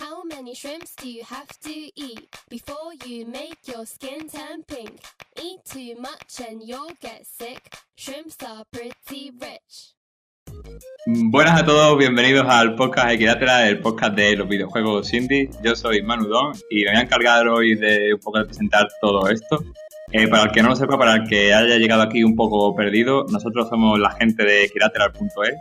How many shrimps do you have to eat before you make your skin turn pink? Eat too much and you'll get sick. Shrimps are pretty rich. Buenas a todos, bienvenidos al podcast Equilátera, el podcast de los videojuegos indie. Yo soy Manudón y me voy a encargar hoy de un poco de presentar todo esto. Para el que no lo sepa, para el que haya llegado aquí un poco perdido, nosotros somos la gente de Equilateral.es,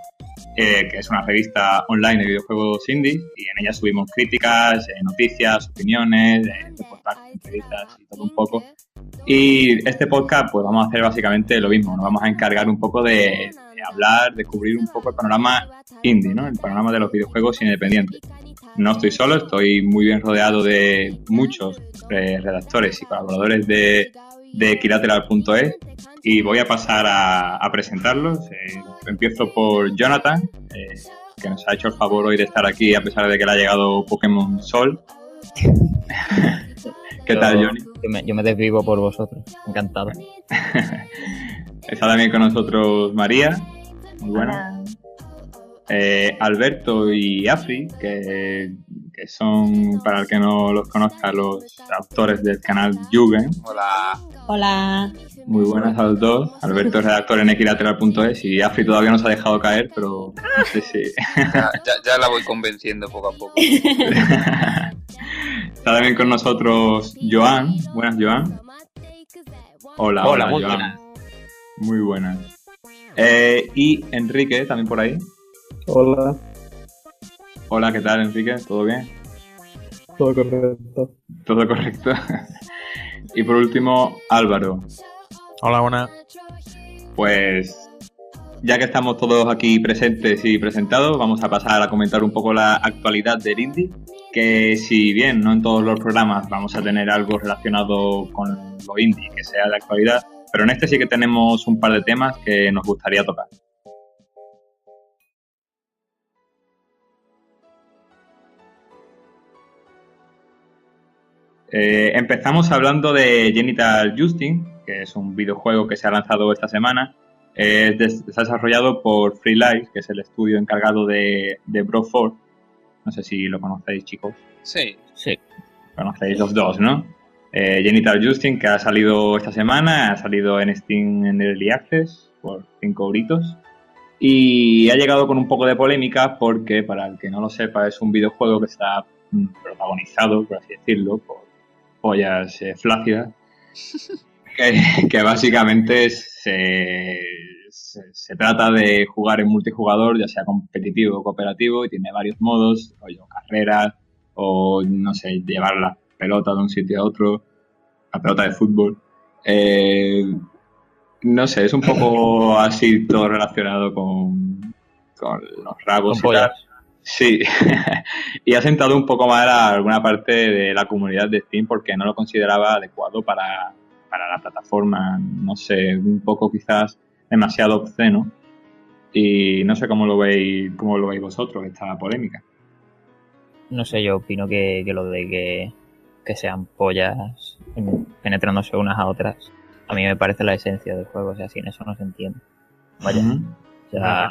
que es una revista online de videojuegos indie, y en ella subimos críticas, noticias, opiniones, reportajes, entrevistas y todo un poco. Y este podcast pues vamos a hacer básicamente lo mismo, nos vamos a encargar un poco de hablar, de cubrir un poco el panorama indie, ¿no? El panorama de los videojuegos independientes. No estoy solo, estoy muy bien rodeado de muchos redactores y colaboradores de Equilateral.es y voy a pasar a presentarlos. Empiezo por Jonathan, que nos ha hecho el favor hoy de estar aquí a pesar de que le ha llegado Pokémon Sol. ¿Qué tal, Johnny? Yo me desvivo por vosotros, encantado. Está también con nosotros María, muy buena. Alberto y Afri, que son, para el que no los conozca, los autores del canal Yugen. Hola. Muy buenas a los dos. Alberto es redactor en Equilateral.es y Afri todavía no se ha dejado caer, pero no sé si... ya la voy convenciendo poco a poco. Está también con nosotros Joan. Buenas, Joan. Hola, muy Joan. buenas. Muy buenas. Y Enrique, también por ahí. Hola, Hola, ¿qué tal, Enrique? ¿Todo bien? todo correcto. Todo correcto. Y por último, Álvaro. Hola, buenas. Pues ya que estamos todos aquí presentes y presentados, vamos a pasar a comentar un poco la actualidad del indie, que si bien no en todos los programas vamos a tener algo relacionado con lo indie que sea de actualidad, pero en este sí que tenemos un par de temas que nos gustaría tocar. Empezamos hablando de Genital Justin, que es un videojuego que se ha lanzado esta semana. Está desarrollado por Free Life, que es el estudio encargado de Broforce. No sé si lo conocéis, chicos. Sí. Conocéis los dos, ¿no? Genital Justin, que ha salido esta semana, ha salido en Steam en Early Access por 5 euritos. Y ha llegado con un poco de polémica porque, para el que no lo sepa, es un videojuego que está protagonizado, por así decirlo, por pollas flácidas, que básicamente se trata de jugar en multijugador, ya sea competitivo o cooperativo, y tiene varios modos, rollo carreras, o no sé, llevar la pelota de un sitio a otro, la pelota de fútbol. No sé, es un poco así todo relacionado con los rabos Con y tal. pollas. Sí, y ha sentado un poco mal a alguna parte de la comunidad de Steam porque no lo consideraba adecuado para la plataforma, no sé, un poco quizás demasiado obsceno, y no sé cómo lo veis vosotros esta polémica. No sé, yo opino que lo de que sean pollas penetrándose unas a otras, a mí me parece la esencia del juego, o sea, sin eso no se entiende. Vaya, o sea,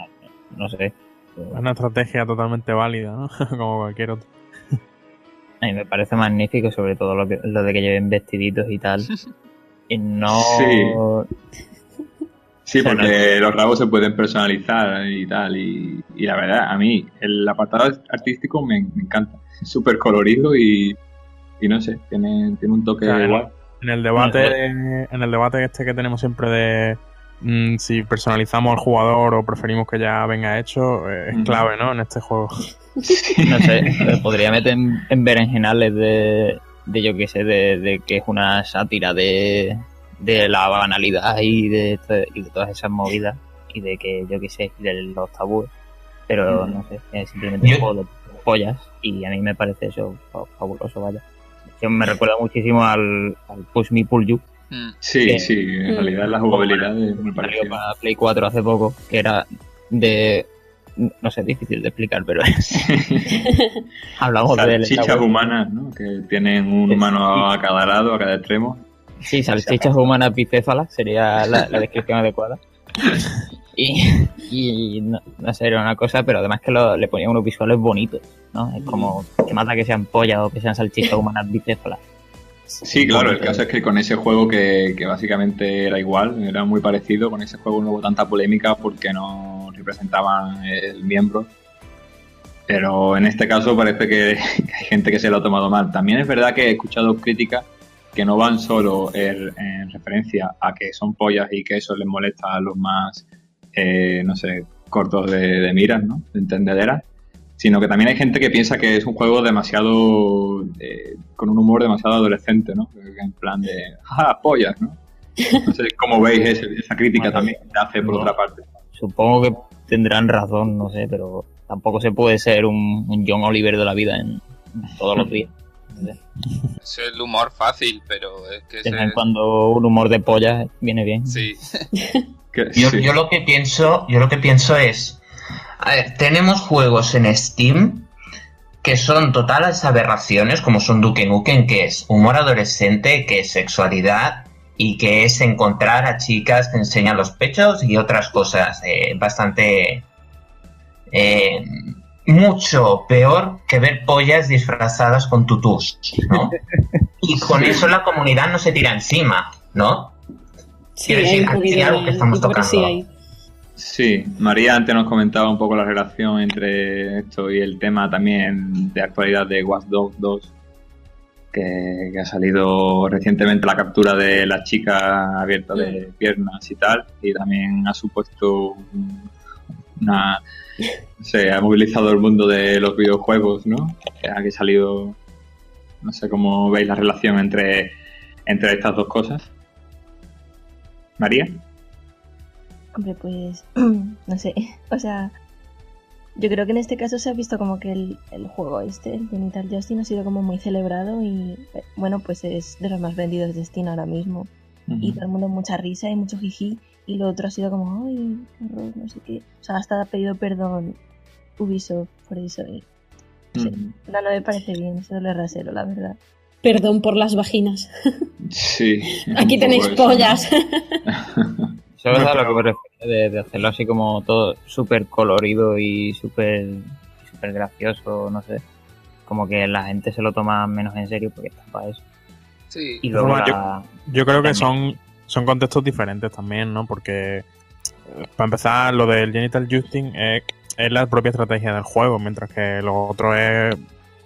no sé. Es una estrategia totalmente válida, ¿no? Como cualquier otro. A mí me parece magnífico, sobre todo lo de que lleven vestiditos y tal. Y no... Sí, porque los rabos se pueden personalizar y tal, y la verdad, a mí el apartado artístico me encanta. Es súper colorido y no sé, tiene un toque guay. En el debate este que tenemos siempre de si personalizamos al jugador o preferimos que ya venga hecho, es clave, ¿no? En este juego. No sé, podría meter en berenjenales de yo qué sé, de que es una sátira de la banalidad y de todas esas movidas y de que, yo qué sé, de los tabúes, pero no sé, es simplemente un juego de pollas y a mí me parece eso fabuloso, vaya. Yo me recuerda muchísimo al Push Me Pull You. Sí, en realidad la jugabilidad es muy Salió parecida. para Play 4 hace poco, que era no sé, difícil de explicar, pero hablamos de salchichas humanas, ¿no? Que tienen un humano a cada lado, a cada extremo. Sí, salchichas humanas bicéfalas sería la descripción adecuada. Y no sé, era una cosa, pero además que le ponían unos visuales bonitos, ¿no? Es como que mata que sean pollas o que sean salchichas humanas bicéfalas. Sí, claro, el caso es que con ese juego que básicamente era igual, era muy parecido, con ese juego no hubo tanta polémica porque no representaban el miembro. Pero en este caso parece que hay gente que se lo ha tomado mal. También es verdad que he escuchado críticas que no van solo en referencia a que son pollas y que eso les molesta a los más, no sé, cortos de miras, ¿no? De entendederas, sino que también hay gente que piensa que es un juego demasiado, con un humor demasiado adolescente, ¿no? En plan de, ¡ah, pollas!, ¿no? No sé cómo veis esa crítica también que se hace por otra parte. Supongo que tendrán razón, no sé, pero tampoco se puede ser un John Oliver de la vida en todos los días. Es el humor fácil, pero es que... De vez en cuando un humor de pollas viene bien. Sí. Yo lo que pienso es... A ver, tenemos juegos en Steam que son totales aberraciones, como son Duke Nukem, que es humor adolescente, que es sexualidad y que es encontrar a chicas que enseñan los pechos y otras cosas bastante... mucho peor que ver pollas disfrazadas con tutús, ¿no? Y con eso la comunidad no se tira encima, ¿no? Sí, quiero decir, aquí hay algo que estamos tocando. Sí, María antes nos comentaba un poco la relación entre esto y el tema también de actualidad de Watch Dogs 2, que ha salido recientemente la captura de la chica abierta de piernas y tal, y también ha supuesto una... No sé, ha movilizado el mundo de los videojuegos, ¿no? Ha que salido... No sé cómo veis la relación entre estas dos cosas. ¿María? Hombre, pues... no sé, o sea... Yo creo que en este caso se ha visto como que el juego el Genital Justin, ha sido como muy celebrado y... Bueno, pues es de los más vendidos de Steam ahora mismo. Uh-huh. Y todo el mundo mucha risa y mucho jiji. Y lo otro ha sido como, ay, horror, no sé qué. O sea, hasta ha pedido perdón Ubisoft por eso. Y, no sé, no me parece bien, eso de rasero, la verdad. Perdón por las vaginas. Sí. Aquí tenéis pollas. Eso es a lo que me refiero, de hacerlo así como todo súper colorido y súper gracioso, no sé. Como que la gente se lo toma menos en serio porque está para eso. Sí. Y luego yo creo que son contextos diferentes también, ¿no? Porque, para empezar, lo del Genital Justin es la propia estrategia del juego, mientras que lo otro es...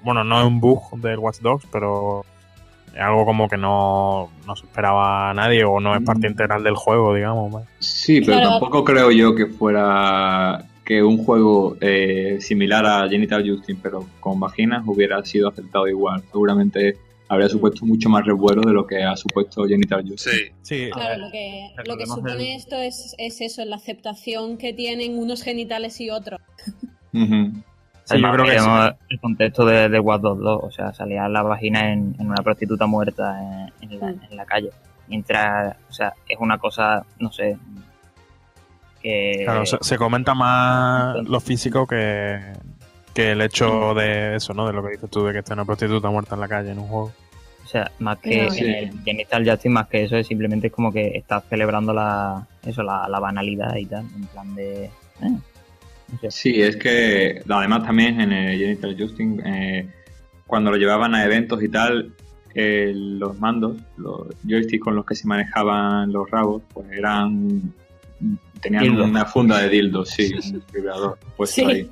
Bueno, no es un bug del Watch Dogs, pero es algo como que no se esperaba a nadie o no es parte integral del juego, digamos. ¿Vale? Sí, pero claro, tampoco creo yo que fuera... que un juego similar a Genital Justin, pero con vaginas, hubiera sido aceptado igual. Seguramente habría supuesto mucho más revuelo de lo que ha supuesto Genital Justin. Sí. Claro, lo que supone esto es eso, la aceptación que tienen unos genitales y otros. Uh-huh. Sí, yo creo que el contexto de Watch Dogs 2, o sea, salía la vagina en una prostituta muerta en la calle. Mientras, o sea, es una cosa, no sé... que claro, se comenta más lo físico que el hecho de eso, ¿no? De lo que dices tú, de que esté una prostituta muerta en la calle en un juego. O sea, más que en el Genital Justin, más que eso, es simplemente es como que estás celebrando la banalidad y tal, en plan de... no sé. Sí, es que además también en el Genital Justin, cuando lo llevaban a eventos y tal, los mandos, los joysticks con los que se manejaban los rabos, pues tenían dildo. Una funda de dildos, sí, un vibrador puesto ahí.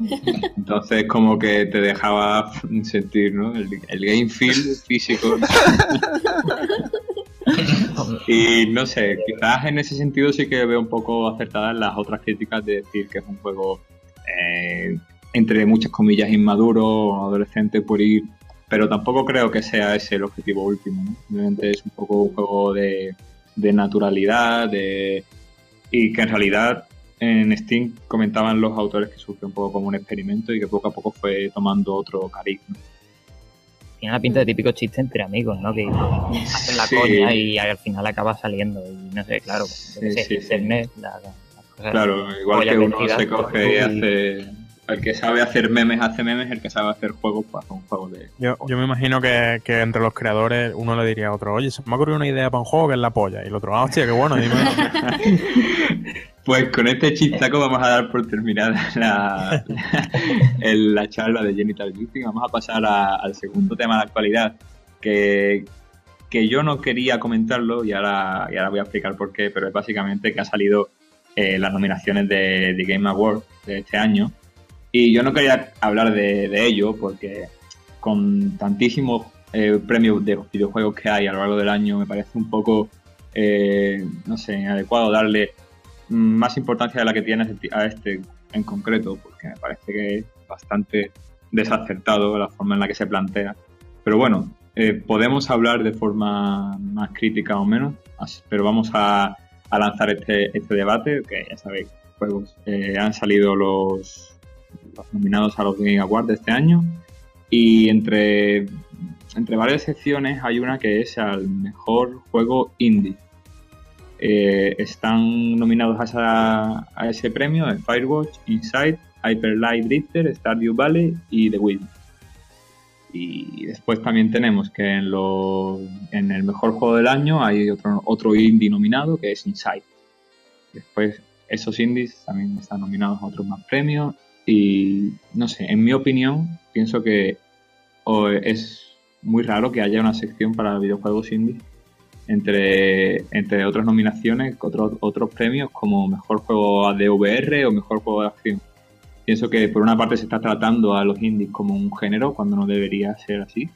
Entonces como que te dejaba sentir, ¿no? El game feel físico. Y no sé, quizás en ese sentido sí que veo un poco acertadas las otras críticas de decir que es un juego entre muchas comillas inmaduro o adolescente por ir, pero tampoco creo que sea ese el objetivo último, ¿no? Simplemente es un poco un juego de naturalidad, y que en realidad en Steam comentaban los autores que surgió un poco como un experimento y que poco a poco fue tomando otro carisma. Tiene la pinta de típico chiste entre amigos, ¿no? Que hacen la coña y al final acaba saliendo. Y no sé, claro, internet, las cosas. Claro, igual que uno se coge y hace el que sabe hacer memes hace memes, el que sabe hacer juegos pues hace un juego de... Yo me imagino que entre los creadores uno le diría a otro, oye, se me ha ocurrido una idea para un juego que es la polla. Y el otro, hostia, qué bueno, dime. Pues con este chistaco vamos a dar por terminada la charla de Genital Justing. Vamos a pasar al segundo tema de la actualidad, que yo no quería comentarlo y ahora voy a explicar por qué, pero es básicamente que ha salido las nominaciones de Game Awards de este año. Y yo no quería hablar de ello porque con tantísimos premios de videojuegos que hay a lo largo del año me parece un poco, no sé, inadecuado darle más importancia de la que tiene a este en concreto, porque me parece que es bastante desacertado la forma en la que se plantea. Pero bueno, podemos hablar de forma más crítica o menos, pero vamos a lanzar este debate, que ya sabéis, juegos han salido los nominados a los Game Awards de este año, y entre varias secciones hay una que es al mejor juego indie. Están nominados a ese premio Firewatch, Inside, Hyper Light Drifter, Stardew Valley y The Witness. Y después también tenemos que en el mejor juego del año hay otro indie nominado, que es Inside. Después esos indies también están nominados a otros más premios. Y no sé, en mi opinión, pienso que es muy raro que haya una sección para videojuegos indie entre otras nominaciones, otros premios como mejor juego de VR o mejor juego de acción. Pienso que por una parte se está tratando a los indies como un género cuando no debería ser así,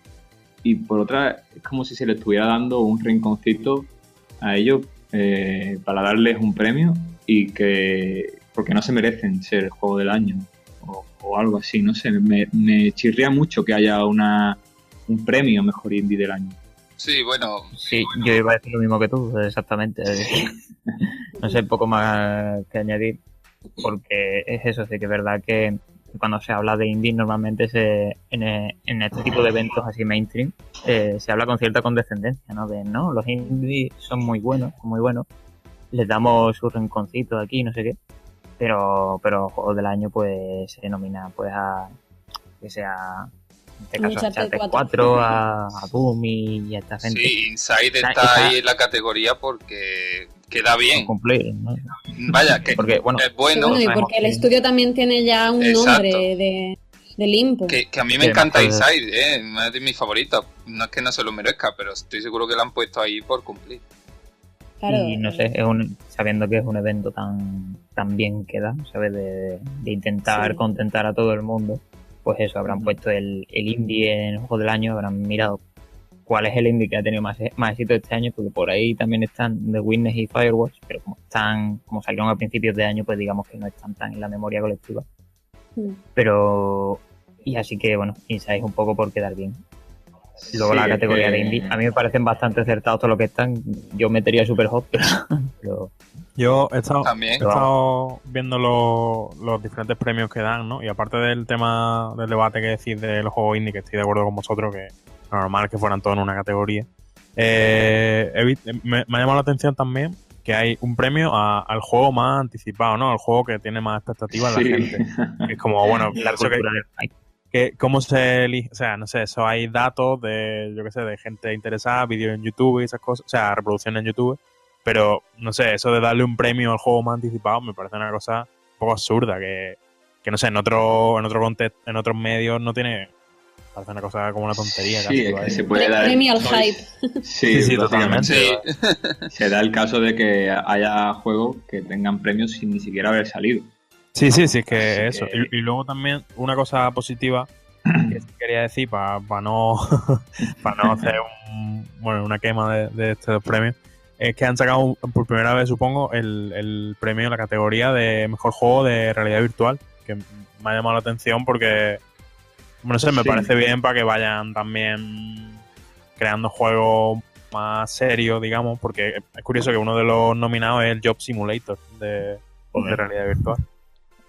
y por otra es como si se le estuviera dando un rinconcito a ellos para darles un premio porque no se merecen ser el juego del año o algo así, no sé, me chirría mucho que haya un premio mejor indie del año. Sí, bueno. Sí, yo iba a decir lo mismo que tú, exactamente. No sé, poco más que añadir, porque es eso, sí que es verdad que cuando se habla de indie normalmente en este tipo de eventos así mainstream se habla con cierta condescendencia, ¿no? De, no, los indies son muy buenos, les damos su rinconcito aquí, no sé qué. Pero juegos del año pues se denomina pues a que sea en este caso a Uncharted 4, a Doom y a esta gente. Sí, Inside está ahí en la categoría porque queda bien. Cumplir, ¿no? Vaya, que porque, bueno, es bueno. Sí, bueno, y porque el estudio también tiene ya un nombre de limpo. Que a mí me encanta Inside, una de mis favoritas. No es que no se lo merezca, pero estoy seguro que la han puesto ahí por cumplir. Claro. Y no sé, sabiendo que es un evento tan bien que da, ¿sabes? De intentar contentar a todo el mundo, pues eso, habrán puesto el indie en el juego del año, habrán mirado cuál es el indie que ha tenido más éxito este año, porque por ahí también están The Witness y Firewatch, pero como salieron a principios de año, pues digamos que no están tan en la memoria colectiva. Pero, y así que bueno, Inside es un poco por quedar bien. Luego la categoría de indie, a mí me parecen bastante acertados todos los que están. Yo metería Superhot, pero yo he estado viendo los diferentes premios que dan, ¿no? Y aparte del tema del debate que decís de los juegos indie, que estoy de acuerdo con vosotros, que es normal que fueran todos en una categoría, me ha llamado la atención también que hay un premio al juego más anticipado, ¿no? Al juego que tiene más expectativas en la gente. Que es como, bueno, la cultura del que cómo se elige, o sea, no sé, eso hay datos de, yo qué sé, de gente interesada, vídeos en YouTube y esas cosas, o sea, reproducciones en YouTube, pero, no sé, eso de darle un premio al juego más anticipado me parece una cosa un poco absurda, que no sé, en otro contexto, en otros medios no tiene, parece una cosa como una tontería. Sí, es que se puede dar... Premio al hype. Sí, totalmente. Sí. Se da el caso de que haya juegos que tengan premios sin ni siquiera haber salido. Sí, es que eso. Y luego también una cosa positiva que quería decir para no hacer una quema de estos premios, es que han sacado por primera vez, supongo, el premio en la categoría de mejor juego de realidad virtual, que me ha llamado la atención porque, no sé, me parece bien para que vayan también creando juegos más serios, digamos, porque es curioso que uno de los nominados es el Job Simulator de realidad virtual.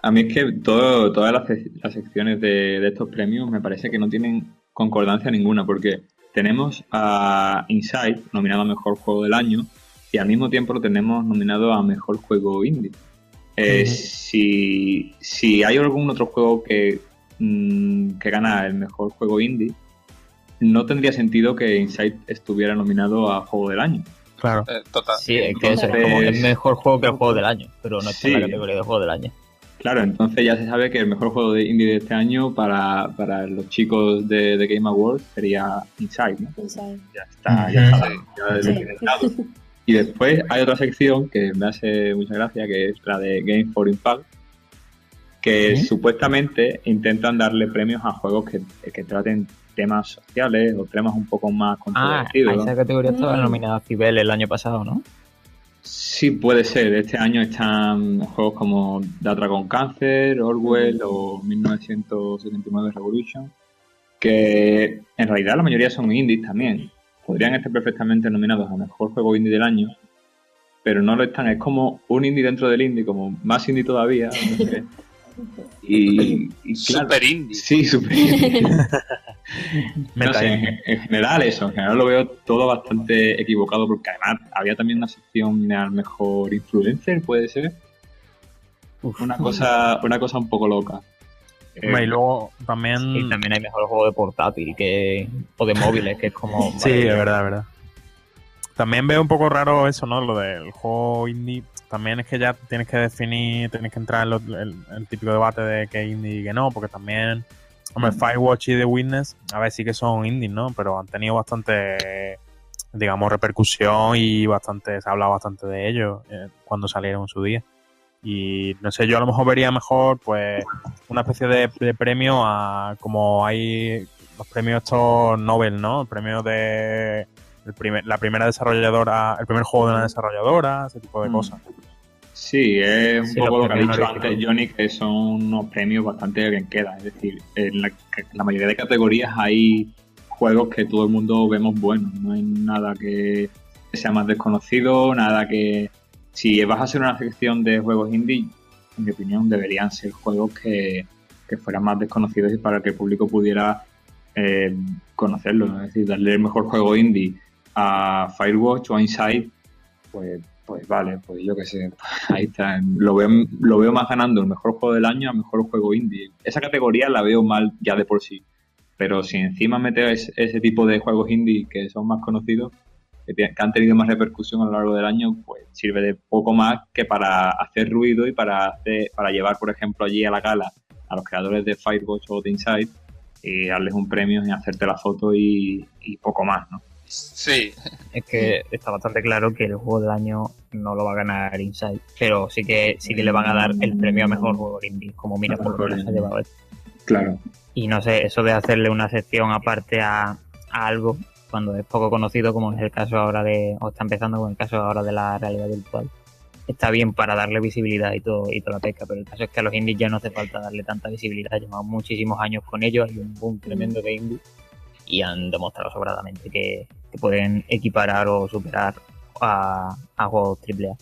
A mí es que todas las secciones de estos premios me parece que no tienen concordancia ninguna, porque tenemos a Inside nominado a Mejor Juego del Año y al mismo tiempo lo tenemos nominado a Mejor Juego Indie. Si hay algún otro juego que gana el mejor juego indie, no tendría sentido que Inside estuviera nominado a Juego del Año. Claro. Total. Sí, es que eso es como el mejor juego que el Juego del Año, pero no está en la categoría de Juego del Año. Claro, entonces ya se sabe que el mejor juego de indie de este año para los chicos de Game Awards sería Inside, ¿no? Inside. Ya está decretado. Y después hay otra sección que me hace mucha gracia, que es la de Game for Impact, que supuestamente intentan darle premios a juegos que traten temas sociales o temas un poco más controvertidos. Esa categoría estaba nominada a Cibel el año pasado, ¿no? Sí, puede ser. Este año están juegos como The Dragon Cancer, Orwell o 1979 Revolution, que en realidad la mayoría son indies también. Podrían estar perfectamente nominados a mejor juego indie del año, pero no lo están. Es como un indie dentro del indie, como más indie todavía. No sé. Y claro, super indie. Sí, super indie. No sé, en general eso, en general lo veo todo bastante equivocado, porque además había también una sección al mejor influencer, puede ser. Una cosa un poco loca. Y luego también... Y también hay mejor juego de portátil o de móviles, que es como... Sí, es verdad. También veo un poco raro eso, ¿no? Lo del juego indie. También es que ya tienes que definir, tienes que entrar en el típico debate de qué indie y qué no, porque también... Hombre, Firewatch y The Witness, a ver, sí que son indies, ¿no? Pero han tenido bastante, digamos, repercusión y se ha hablado bastante de ellos cuando salieron en su día. Y no sé, yo a lo mejor vería mejor, pues, una especie de premio a como hay los premios estos Nobel, ¿no? El premio de la primera desarrolladora, el primer juego de una desarrolladora, ese tipo de cosas. Sí, es un poco lo que ha dicho antes Johnny, que son unos premios bastante bien queda. Es decir, en la mayoría de categorías hay juegos que todo el mundo vemos buenos. No hay nada que sea más desconocido, nada que... Si vas a hacer una sección de juegos indie, en mi opinión, deberían ser juegos que fueran más desconocidos y para que el público pudiera conocerlos. Es decir, darle el mejor juego indie a Firewatch o a Inside, pues vale, pues yo qué sé, ahí está. Lo veo más ganando el mejor juego del año a mejor juego indie. Esa categoría la veo mal ya de por sí. Pero si encima metes ese tipo de juegos indie que son más conocidos, que han tenido más repercusión a lo largo del año, pues sirve de poco más que para hacer ruido y para llevar, por ejemplo, allí a la gala a los creadores de Firewatch o de Inside y darles un premio y hacerte la foto y poco más, ¿no? Sí. Es que está bastante claro que el juego del año no lo va a ganar Inside, pero sí que le van a dar el premio a mejor juego indie, como mira por lo que se ha llevado esto. Claro. Y no sé, eso de hacerle una sección aparte a algo cuando es poco conocido, como es el caso ahora o está empezando con el caso ahora de la realidad virtual, está bien para darle visibilidad y toda la pesca, pero el caso es que a los indies ya no hace falta darle tanta visibilidad. Llevamos muchísimos años con ellos, hay un boom tremendo de indies y han demostrado sobradamente que pueden equiparar o superar a juegos AAA.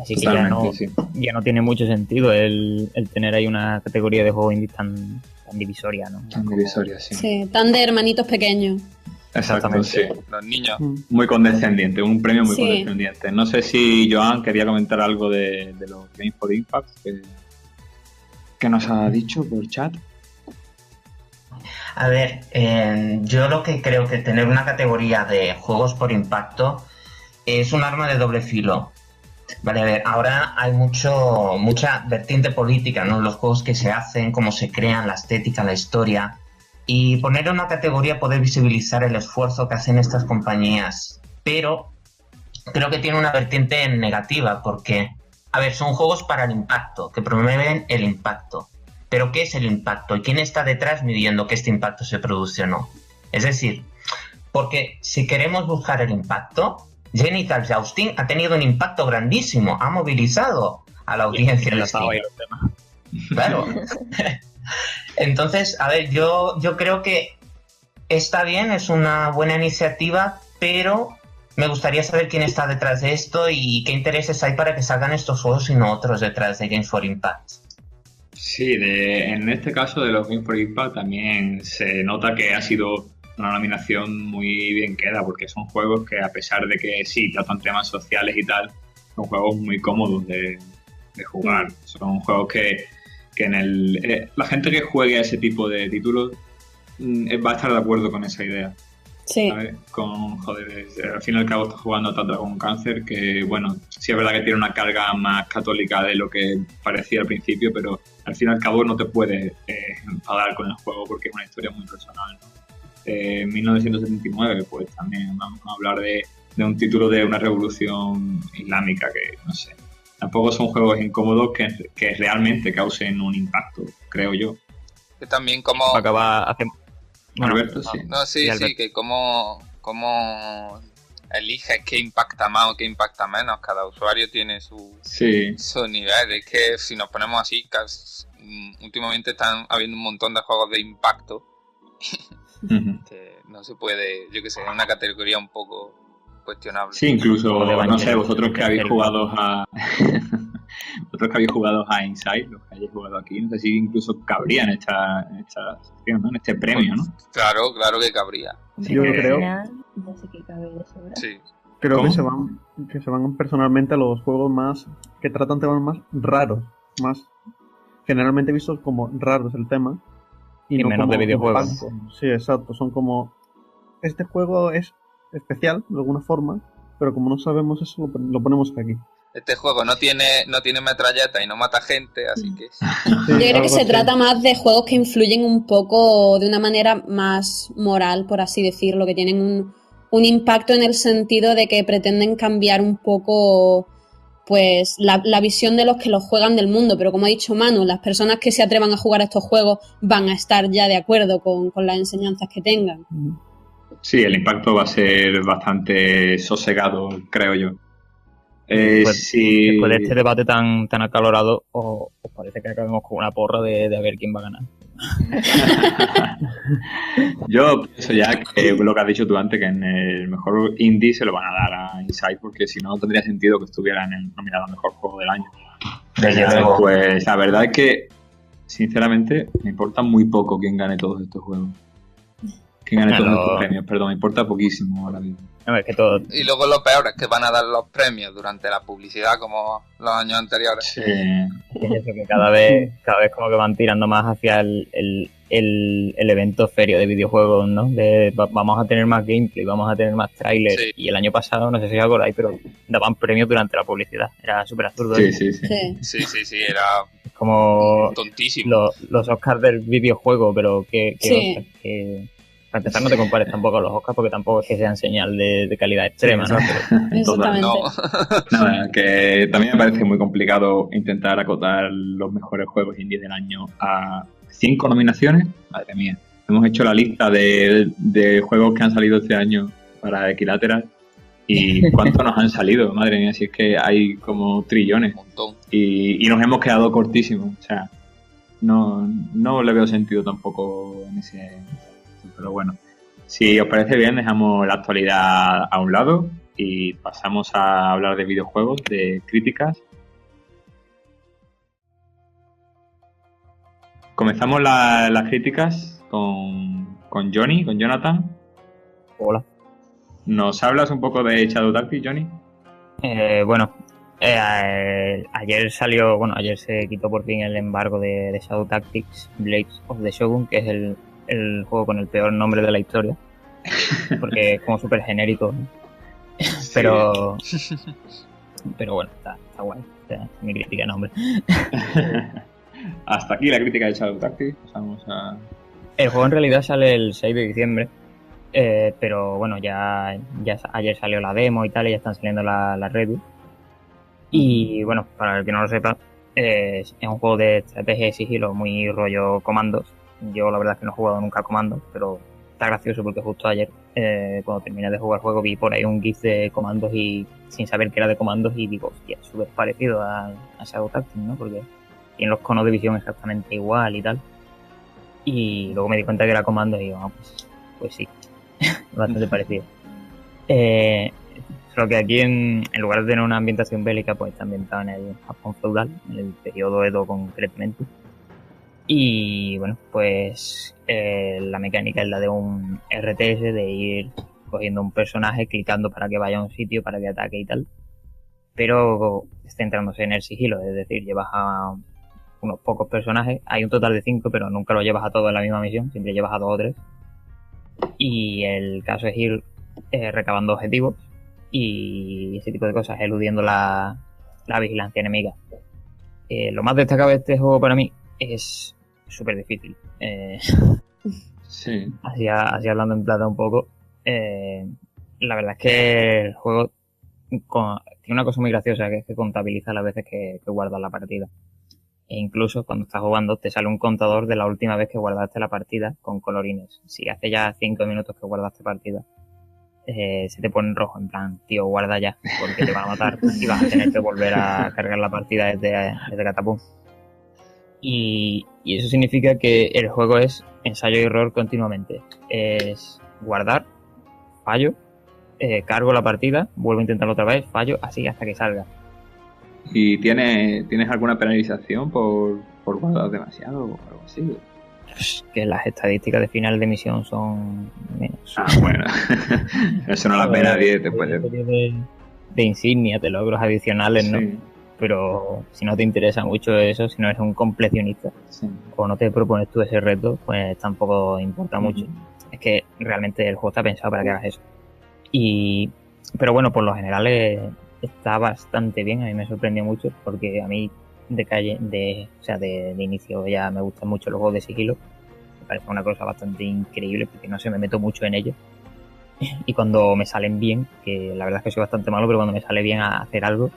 Así que ya no tiene mucho sentido el tener ahí una categoría de juegos indies tan divisoria, ¿no? Tan divisoria, sí. Sí, tan de hermanitos pequeños. Exactamente, sí. Los niños. Muy condescendiente, un premio muy condescendiente. No sé si Joan quería comentar algo de los Games for Impact que nos ha dicho por chat. A ver, yo lo que creo que tener una categoría de juegos por impacto es un arma de doble filo. Vale, a ver, ahora hay mucha vertiente política, ¿no? Los juegos que se hacen, cómo se crean, la estética, la historia. Y poner en una categoría poder visibilizar el esfuerzo que hacen estas compañías. Pero creo que tiene una vertiente negativa porque, a ver, son juegos para el impacto, que promueven el impacto. Pero ¿qué es el impacto? ¿Y quién está detrás midiendo que este impacto se produce o no? Es decir, porque si queremos buscar el impacto, Genital Jousting ha tenido un impacto grandísimo, ha movilizado a la audiencia de Steam. Claro. Entonces, a ver, yo creo que está bien, es una buena iniciativa, pero me gustaría saber quién está detrás de esto y qué intereses hay para que salgan estos juegos y no otros detrás de Games for Impact. Sí, en este caso de los Games for Impact también se nota que ha sido una nominación muy bien queda, porque son juegos que, a pesar de que sí tratan temas sociales y tal, son juegos muy cómodos de de jugar. Son juegos que la gente que juegue a ese tipo de títulos va a estar de acuerdo con esa idea. Sí. ¿Sabes? Al fin y al cabo estás jugando tanto con cáncer que, bueno, sí es verdad que tiene una carga más católica de lo que parecía al principio, pero al fin y al cabo no te puedes enfadar con el juego porque es una historia muy personal, ¿no? 1979, pues también vamos a hablar de un título de una revolución islámica que, no sé, tampoco son juegos incómodos que realmente causen un impacto, creo yo. Que también como... Acaba hace... Bueno, Alberto, sí. No, sí, que como eliges qué impacta más o qué impacta menos. Cada usuario tiene su nivel. Es que si nos ponemos así, últimamente están habiendo un montón de juegos de impacto. Que no se puede, yo que sé, es una categoría un poco cuestionable. Sí, incluso, no sé, vosotros que habéis jugado a... Vosotros que habéis jugado a Inside, los que hayáis jugado aquí, no sé si incluso cabría en esta sección, ¿no? En este premio, ¿no? Claro que cabría. Sí, yo creo. No sé qué cabe de sobra. Sí. Creo que se van personalmente a los juegos más que tratan temas más raros, más generalmente vistos como raros el tema y no menos como de videojuegos. impacto. Sí, exacto, son como este juego es especial de alguna forma, pero como no sabemos eso lo ponemos aquí. Este juego no tiene metralleta y no mata gente, así que... Yo creo que se trata más de juegos que influyen un poco de una manera más moral, por así decirlo, que tienen un impacto en el sentido de que pretenden cambiar un poco pues la visión de los que los juegan del mundo, pero como ha dicho Manu, las personas que se atrevan a jugar a estos juegos van a estar ya de acuerdo con las enseñanzas que tengan. Sí, el impacto va a ser bastante sosegado, creo yo. Después de este debate tan acalorado, os parece que acabemos con una porra de a ver quién va a ganar. Yo pienso ya que lo que has dicho tú antes, que en el mejor indie se lo van a dar a Inside, porque si no tendría sentido que estuviera en el nominado a mejor juego del año. Pues la verdad es que, sinceramente, me importa muy poco quién gane todos estos juegos. Quién gane todos estos premios, perdón, me importa poquísimo ahora mismo. No, es que todo... Y luego lo peor es que van a dar los premios durante la publicidad como los años anteriores. Sí. Es eso, que cada vez como que van tirando más hacia el evento ferio de videojuegos, ¿no? Vamos a tener más gameplay, vamos a tener más trailers. Sí. Y el año pasado, no sé si os acordáis, pero daban premios durante la publicidad. Era súper absurdo. Sí, era como tontísimo. Los Oscars del videojuego, pero que para empezar, no te compares tampoco a los Oscars porque tampoco es que sean señal de calidad extrema, ¿no? Exactamente. Nada, que también me parece muy complicado intentar acotar los mejores juegos indie del año a 5 nominaciones. Madre mía. Hemos hecho la lista de juegos que han salido este año para Equilateral y cuántos nos han salido, madre mía, si es que hay como trillones. Un montón. Y nos hemos quedado cortísimos, o sea, no le veo sentido tampoco en ese... Pero bueno, si os parece bien, dejamos la actualidad a un lado y pasamos a hablar de videojuegos, de críticas. Comenzamos las críticas con Johnny, con Jonathan. Hola. ¿Nos hablas un poco de Shadow Tactics, Johnny? Ayer se quitó por fin el embargo de Shadow Tactics Blades of the Shogun, que es el juego con el peor nombre de la historia, porque es como súper genérico, ¿no? Pero bueno, está guay, o sea, mi crítica de nombre. Hasta aquí la crítica de Shadow Tactics. Pasamos a... El juego en realidad sale el 6 de diciembre, pero bueno, ya ayer salió la demo y tal, y ya están saliendo la review. Y bueno, para el que no lo sepa, es un juego de estrategia y sigilo muy rollo comandos. Yo la verdad es que no he jugado nunca a comandos, pero está gracioso porque justo ayer, cuando terminé de jugar el juego, vi por ahí un GIF de comandos y sin saber que era de comandos y digo, hostia, es súper parecido a Shadow Tactics, ¿no? Porque tienen los conos de visión exactamente igual y tal. Y luego me di cuenta que era comandos y digo, pues sí, bastante parecido. Solo que aquí en lugar de tener una ambientación bélica, pues está ambientado en el Japón feudal, en el periodo Edo concretamente. Y bueno, pues la mecánica es la de un RTS, de ir cogiendo un personaje, clicando para que vaya a un sitio, para que ataque y tal. pero centrándose en el sigilo, es decir, llevas a unos pocos personajes, hay un total de 5, pero nunca lo llevas a todos en la misma misión, siempre llevas a 2 o 3. Y el caso es ir recabando objetivos y ese tipo de cosas, eludiendo la vigilancia enemiga. Lo más destacado de este juego para mí es súper difícil. Sí. Así hablando en plata un poco, la verdad es que el juego tiene una cosa muy graciosa, que es que contabiliza las veces que guardas la partida. E incluso cuando estás jugando te sale un contador de la última vez que guardaste la partida con colorines. Si hace ya 5 minutos que guardaste partida, se te pone en rojo, en plan, tío, guarda ya, porque te van a matar y vas a tener que volver a cargar la partida desde catapum. Y eso significa que el juego es ensayo y error continuamente. Es guardar, fallo, cargo la partida, vuelvo a intentarlo otra vez, fallo, así hasta que salga. ¿Y tienes alguna penalización por guardar demasiado o algo así? Que las estadísticas de final de misión son menos. Bueno. Eso no las ve nadie después de insignias, de logros adicionales, sí. ¿No? Pero si no te interesa mucho eso, si no eres un completionista, sí, o no te propones tú ese reto, pues tampoco importa mucho. Es que realmente el juego está pensado para que hagas eso. Pero bueno, por lo general está bastante bien. A mí me sorprendió mucho porque a mí de inicio ya me gustan mucho los juegos de sigilo. Me parece una cosa bastante increíble porque no sé, me meto mucho en ellos. Y cuando me salen bien, que la verdad es que soy bastante malo, pero cuando me sale bien a hacer algo,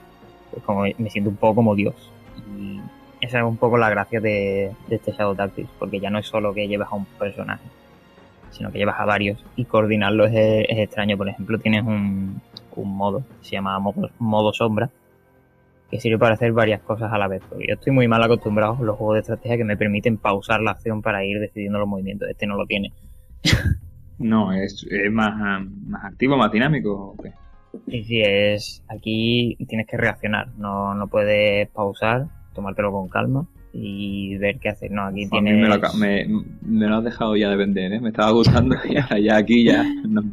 pues como me siento un poco como Dios. Y esa es un poco la gracia de este Shadow Tactics, porque ya no es solo que llevas a un personaje, sino que llevas a varios y coordinarlos es extraño. Por ejemplo, tienes un modo que se llama modo sombra, que sirve para hacer varias cosas a la vez. Porque yo estoy muy mal acostumbrado a los juegos de estrategia que me permiten pausar la acción para ir decidiendo los movimientos. Este no lo tiene. No, es más activo, más dinámico, ¿o qué? Sí, aquí tienes que reaccionar, no puedes pausar, tomártelo con calma y ver qué hacer. No, aquí tienes... A mí me lo has dejado ya de vender, ¿eh? Me estaba gustando y ya aquí ya no.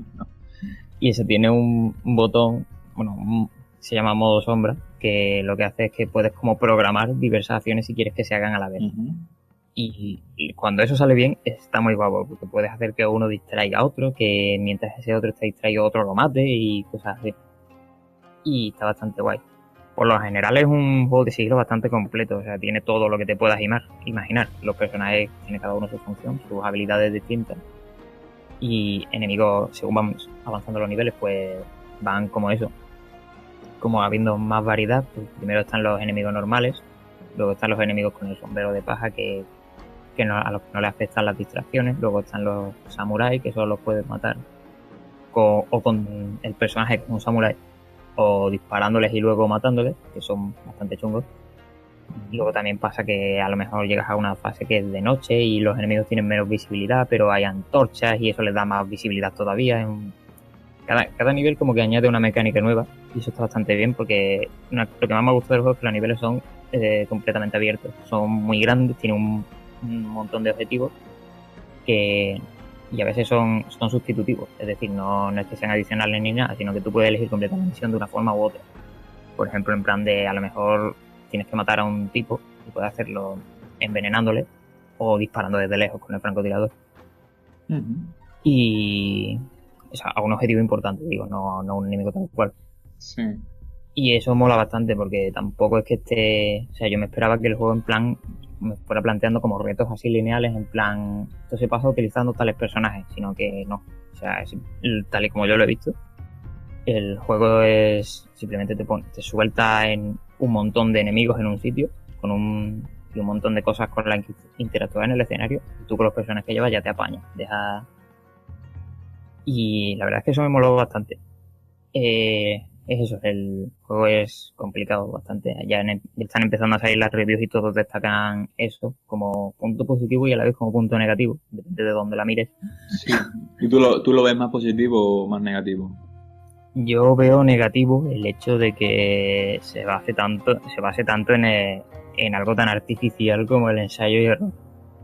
Y eso tiene un botón, bueno, se llama modo sombra, que lo que hace es que puedes como programar diversas acciones si quieres que se hagan a la vez. Uh-huh. Y cuando eso sale bien, está muy guapo, porque puedes hacer que uno distraiga a otro, que mientras ese otro está distraído, otro lo mate y cosas así. Y está bastante guay. Por lo general es un juego de sigilo bastante completo, o sea, tiene todo lo que te puedas imaginar. Los personajes tienen cada uno su función, sus habilidades distintas. Y enemigos, según vamos avanzando los niveles, pues van como eso. Como habiendo más variedad, pues primero están los enemigos normales, luego están los enemigos con el sombrero de paja a los que no les afectan las distracciones, luego están los samuráis, que solo los puedes matar con el personaje como un samurái, o disparándoles y luego matándoles, que son bastante chungos. Luego también pasa que a lo mejor llegas a una fase que es de noche y los enemigos tienen menos visibilidad, pero hay antorchas y eso les da más visibilidad todavía. Cada nivel como que añade una mecánica nueva y eso está bastante bien porque lo que más me gusta del juego es que los niveles son completamente abiertos. Son muy grandes, tienen un montón de objetivos y a veces son sustitutivos. Es decir, no es que sean adicionales ni nada, sino que tú puedes elegir completar la misión de una forma u otra. Por ejemplo, en plan de a lo mejor tienes que matar a un tipo y puedes hacerlo envenenándole o disparando desde lejos con el francotirador. Uh-huh. Y a un objetivo importante, digo, no un enemigo tal cual. Sí. Y eso mola bastante porque tampoco es que esté... O sea, yo me esperaba que el juego en plan me fuera planteando como retos así lineales, en plan, esto se pasa utilizando tales personajes, sino que no. O sea, tal y como yo lo he visto, el juego es simplemente te suelta en un montón de enemigos en un sitio con un montón de cosas con las que interactúas en el escenario y tú con los personajes que llevas ya te apañas. Y la verdad es que eso me moló bastante. Es eso, el juego es complicado bastante. Ya están empezando a salir las reviews y todos destacan eso como punto positivo y a la vez como punto negativo, depende de dónde la mires. Sí. ¿Y tú lo ves más positivo o más negativo? Yo veo negativo el hecho de que se base tanto en algo tan artificial como el ensayo y error.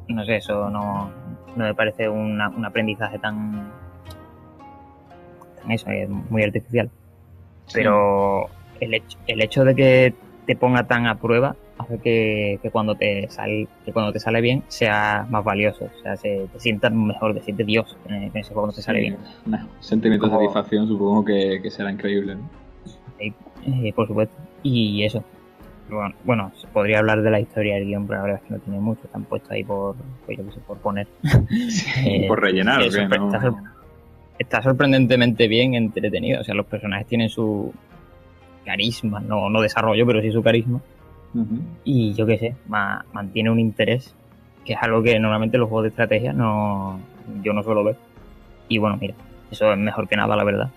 No sé, eso no me parece un aprendizaje tan eso, es muy artificial. Pero el hecho de que te ponga tan a prueba hace que cuando te sale bien sea más valioso, o sea, te sientas mejor, te sientes Dios en ese juego cuando te sale bien. Un sentimiento de satisfacción supongo que será increíble, ¿no? Por supuesto. Y eso. Bueno, se podría hablar de la historia del guión, pero la verdad es que no tiene mucho, están puestos ahí por poner. Sí, por rellenar. Está sorprendentemente bien entretenido, o sea, los personajes tienen su carisma, no desarrollo, pero sí su carisma. Uh-huh. Y yo qué sé, mantiene un interés, que es algo que normalmente los juegos de estrategia yo no suelo ver. Y bueno, mira, eso es mejor que nada, la verdad.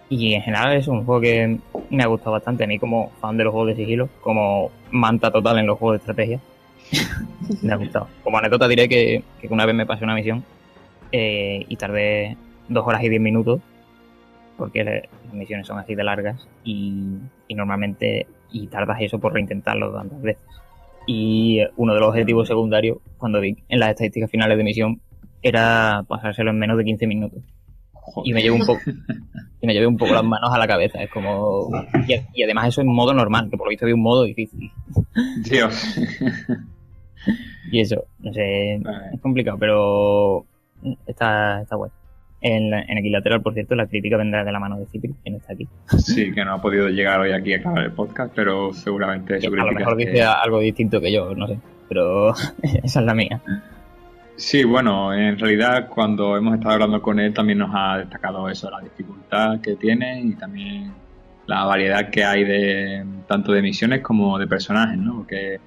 Y en general es un juego que me ha gustado bastante. A mí, como fan de los juegos de sigilo, como manta total en los juegos de estrategia, me ha gustado. Como anécdota diré que una vez me pasé una misión y tardé 2 horas y 10 minutos, porque las misiones son así de largas y normalmente tardas eso por reintentarlo tantas veces. Y uno de los objetivos secundarios, cuando vi en las estadísticas finales de misión, era pasárselo en menos de 15 minutos. Y me llevé un poco las manos a la cabeza. Es como... Y además eso en modo normal, que por lo visto había un modo difícil. Dios. Y eso, no sé, es complicado, pero está bueno. En Equilateral, por cierto, la crítica vendrá de la mano de Cipri, que no está aquí. Sí, que no ha podido llegar hoy aquí a acabar el podcast, pero seguramente su crítica... A lo mejor dice algo distinto que yo, no sé, pero esa es la mía. Sí, bueno, en realidad cuando hemos estado hablando con él también nos ha destacado eso, la dificultad que tiene y también la variedad que hay tanto de misiones como de personajes, ¿no? Porque,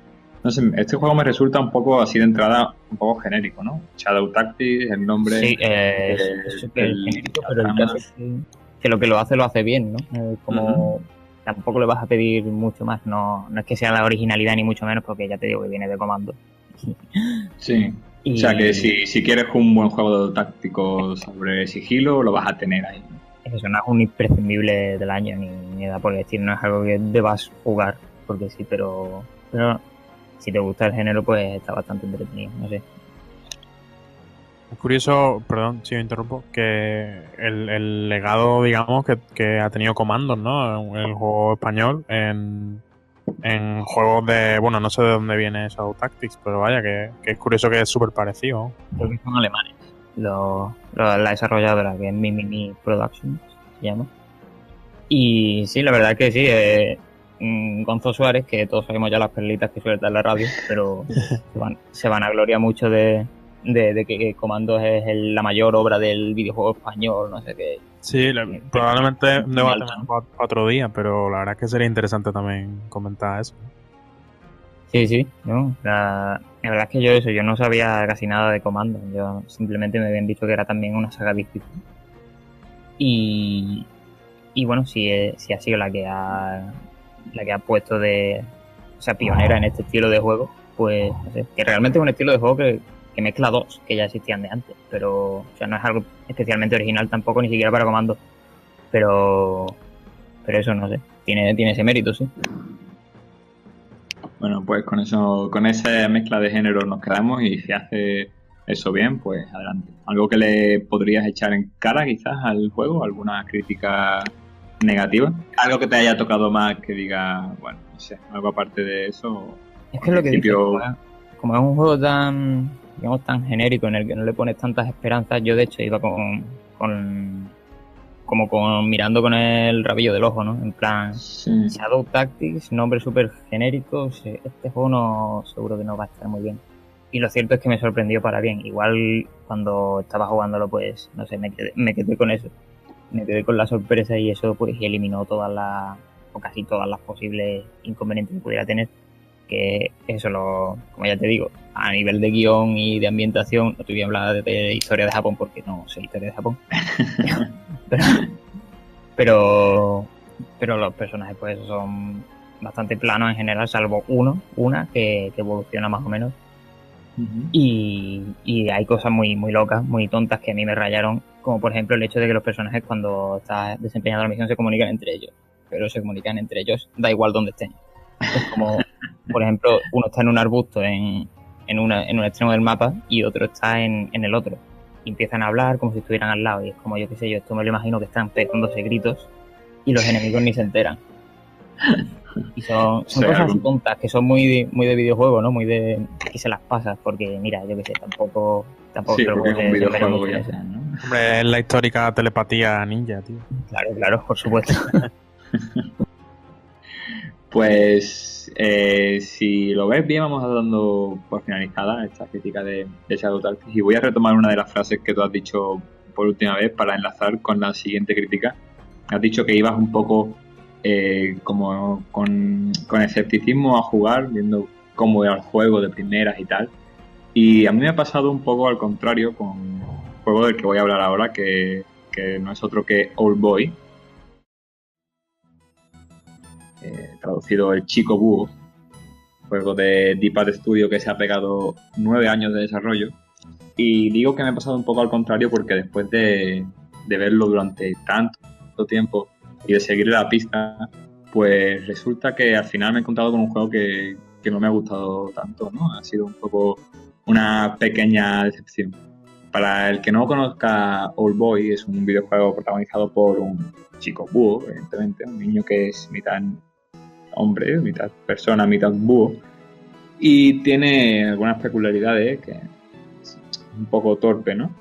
no sé, este juego me resulta un poco así de entrada, un poco genérico, ¿no? Shadow Tactics, el nombre... Sí, es súper genérico, pero el caso es que lo que lo hace bien, ¿no? Como tampoco le vas a pedir mucho más, no es que sea la originalidad ni mucho menos, porque ya te digo que viene de comando. Sí. O sea que si quieres un buen juego táctico sobre sigilo, lo vas a tener ahí. Eso no es un imprescindible del año, ni nada por decir, no es algo que debas jugar, porque sí, pero si te gusta el género, pues está bastante entretenido, no sé. Es curioso, perdón si me interrumpo, que el legado, digamos, que ha tenido Comandos, ¿no? El juego español en juegos de... Bueno, no sé de dónde viene Shadow Tactics, pero vaya, que es curioso que es súper parecido. Creo que son alemanes. La desarrolladora, que es Mimimi Productions, se llama. Y sí, la verdad que sí, Gonzo Suárez, que todos sabemos ya las perlitas que suelta en la radio, pero se van a gloriar mucho de que Comandos es la mayor obra del videojuego español, no sé qué. Sí, probablemente un debate para otro día, pero la verdad es que sería interesante también comentar eso. Sí, ¿no? La verdad es que yo no sabía casi nada de Comandos, yo simplemente me habían dicho que era también una saga difícil. Y bueno, si ha sido la que ha puesto o sea, pionera en este estilo de juego, pues no sé, que realmente es un estilo de juego que mezcla dos que ya existían de antes, pero o sea, no es algo especialmente original tampoco, ni siquiera para Comandos, pero eso no sé, tiene ese mérito, sí. Bueno, pues con esa mezcla de género nos quedamos, y si hace eso bien, pues adelante. ¿Algo que le podrías echar en cara quizás al juego? ¿Alguna crítica negativa? ¿Algo que te haya tocado más que diga, bueno, no sé, algo aparte de eso? Es que lo que dice, como es un juego tan genérico en el que no le pones tantas esperanzas, yo de hecho iba mirando con el rabillo del ojo, ¿no? En plan, sí. Shadow Tactics, nombre súper genérico, este juego no, seguro que no va a estar muy bien. Y lo cierto es que me sorprendió para bien. Igual cuando estaba jugándolo, pues, no sé, me quedé con eso. Me quedé con la sorpresa y eso pues eliminó casi todas las posibles inconvenientes que pudiera tener. Que eso, como ya te digo, a nivel de guión y de ambientación, no te voy a hablar de historia de Japón porque no sé historia de Japón. pero los personajes pues son bastante planos en general, salvo una que evoluciona más o menos. Uh-huh. Y hay cosas muy, muy locas, muy tontas que a mí me rayaron, como por ejemplo el hecho de que los personajes cuando estás desempeñando la misión se comunican entre ellos, pero se comunican entre ellos, da igual donde estén. Es como, por ejemplo, uno está en un arbusto en un extremo del mapa y otro está en el otro. Y empiezan a hablar como si estuvieran al lado. Y es como, yo qué sé, esto me lo imagino que están pegándose gritos y los enemigos ni se enteran. Y son cosas así tontas, que son muy de videojuego, ¿no? Muy de que se las pasas, porque mira, yo qué sé, tampoco sí, porque es un videojuego ya sea, ¿no? Hombre, es la histórica telepatía ninja, tío. Claro, por supuesto. Pues si lo ves bien, vamos dando por finalizada esta crítica de Shadow Tactics, y voy a retomar una de las frases que tú has dicho por última vez para enlazar con la siguiente crítica. Has dicho que ibas un poco como con escepticismo a jugar, viendo cómo era el juego de primeras y tal, y a mí me ha pasado un poco al contrario con el juego del que voy a hablar ahora, que no es otro que Oldboy, traducido El Chico Búho, juego de D-Pad Studio que se ha pegado 9 años de desarrollo. Y digo que me ha pasado un poco al contrario porque después de verlo durante tanto tiempo y de seguir la pista, pues resulta que al final me he encontrado con un juego que no me ha gustado tanto, ¿no? Ha sido un poco una pequeña decepción. Para el que no conozca, Oldboy es un videojuego protagonizado por un chico búho, evidentemente, un niño que es mitad hombre, mitad persona, mitad búho, y tiene algunas peculiaridades que es un poco torpe, ¿no?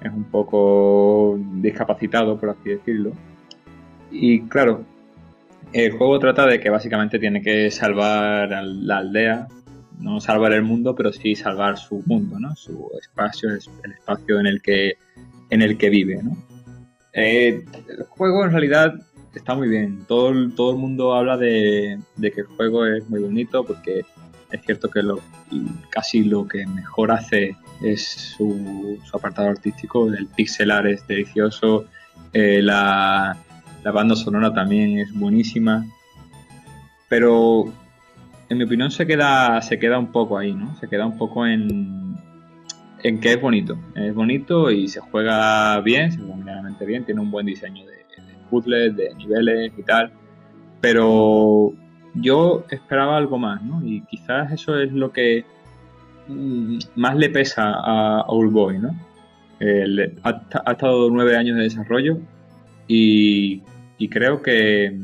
Es un poco discapacitado, por así decirlo. Y claro, el juego trata de que básicamente tiene que salvar a la aldea, no salvar el mundo, pero sí salvar su mundo, ¿no? Su espacio, el espacio en el que vive, ¿no? El juego en realidad está muy bien. Todo el mundo habla de que el juego es muy bonito, porque es cierto que casi lo que mejor hace es su apartado artístico. El pixel art es delicioso, la banda sonora también es buenísima, pero en mi opinión se queda un poco ahí, ¿no? Se queda un poco en que es bonito y se juega bien, se juega medianamente bien, tiene un buen diseño de puzzles, de niveles y tal, pero yo esperaba algo más, ¿no? Y quizás eso es lo que más le pesa a Oldboy, ¿no? Ha estado 9 años de desarrollo y creo que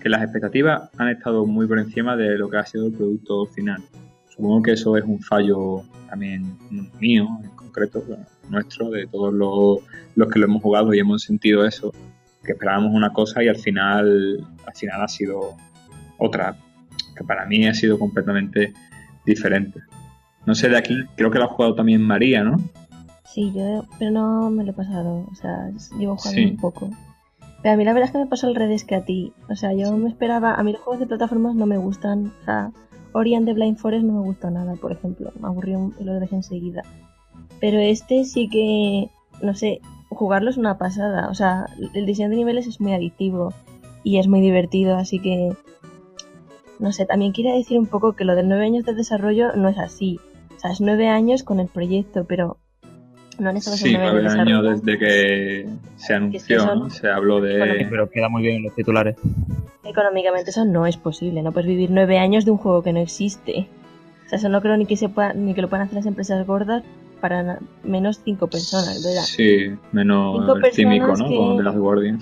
las expectativas han estado muy por encima de lo que ha sido el producto final. Supongo que eso es un fallo también mío, en concreto, nuestro, de todos los que lo hemos jugado y hemos sentido eso, que esperábamos una cosa y al final ha sido otra, que para mí ha sido completamente diferente. No sé, de aquí, creo que lo ha jugado también María, ¿no? Sí, pero no me lo he pasado, o sea, llevo jugando un poco. Pero a mí la verdad es que me pasó al revés que a ti. O sea, yo me esperaba... A mí los juegos de plataformas no me gustan. O sea, Ori and the Blind Forest no me gustó nada, por ejemplo. Me aburrió y lo dejé enseguida. Pero este sí que... No sé, jugarlo es una pasada. O sea, el diseño de niveles es muy adictivo y es muy divertido, así que... No sé, también quería decir un poco que lo de 9 años de desarrollo no es así. O sea, es 9 años con el proyecto, pero... No han estado 9 años desde que se anunció, ¿no? Se habló de... Pero queda muy bien en los titulares. Económicamente eso no es posible, no puedes vivir 9 años de un juego que no existe. O sea, eso no creo ni que lo puedan hacer las empresas gordas para menos 5 personas, ¿verdad? Sí, menos el Címico, ¿no? Como de las Guardian.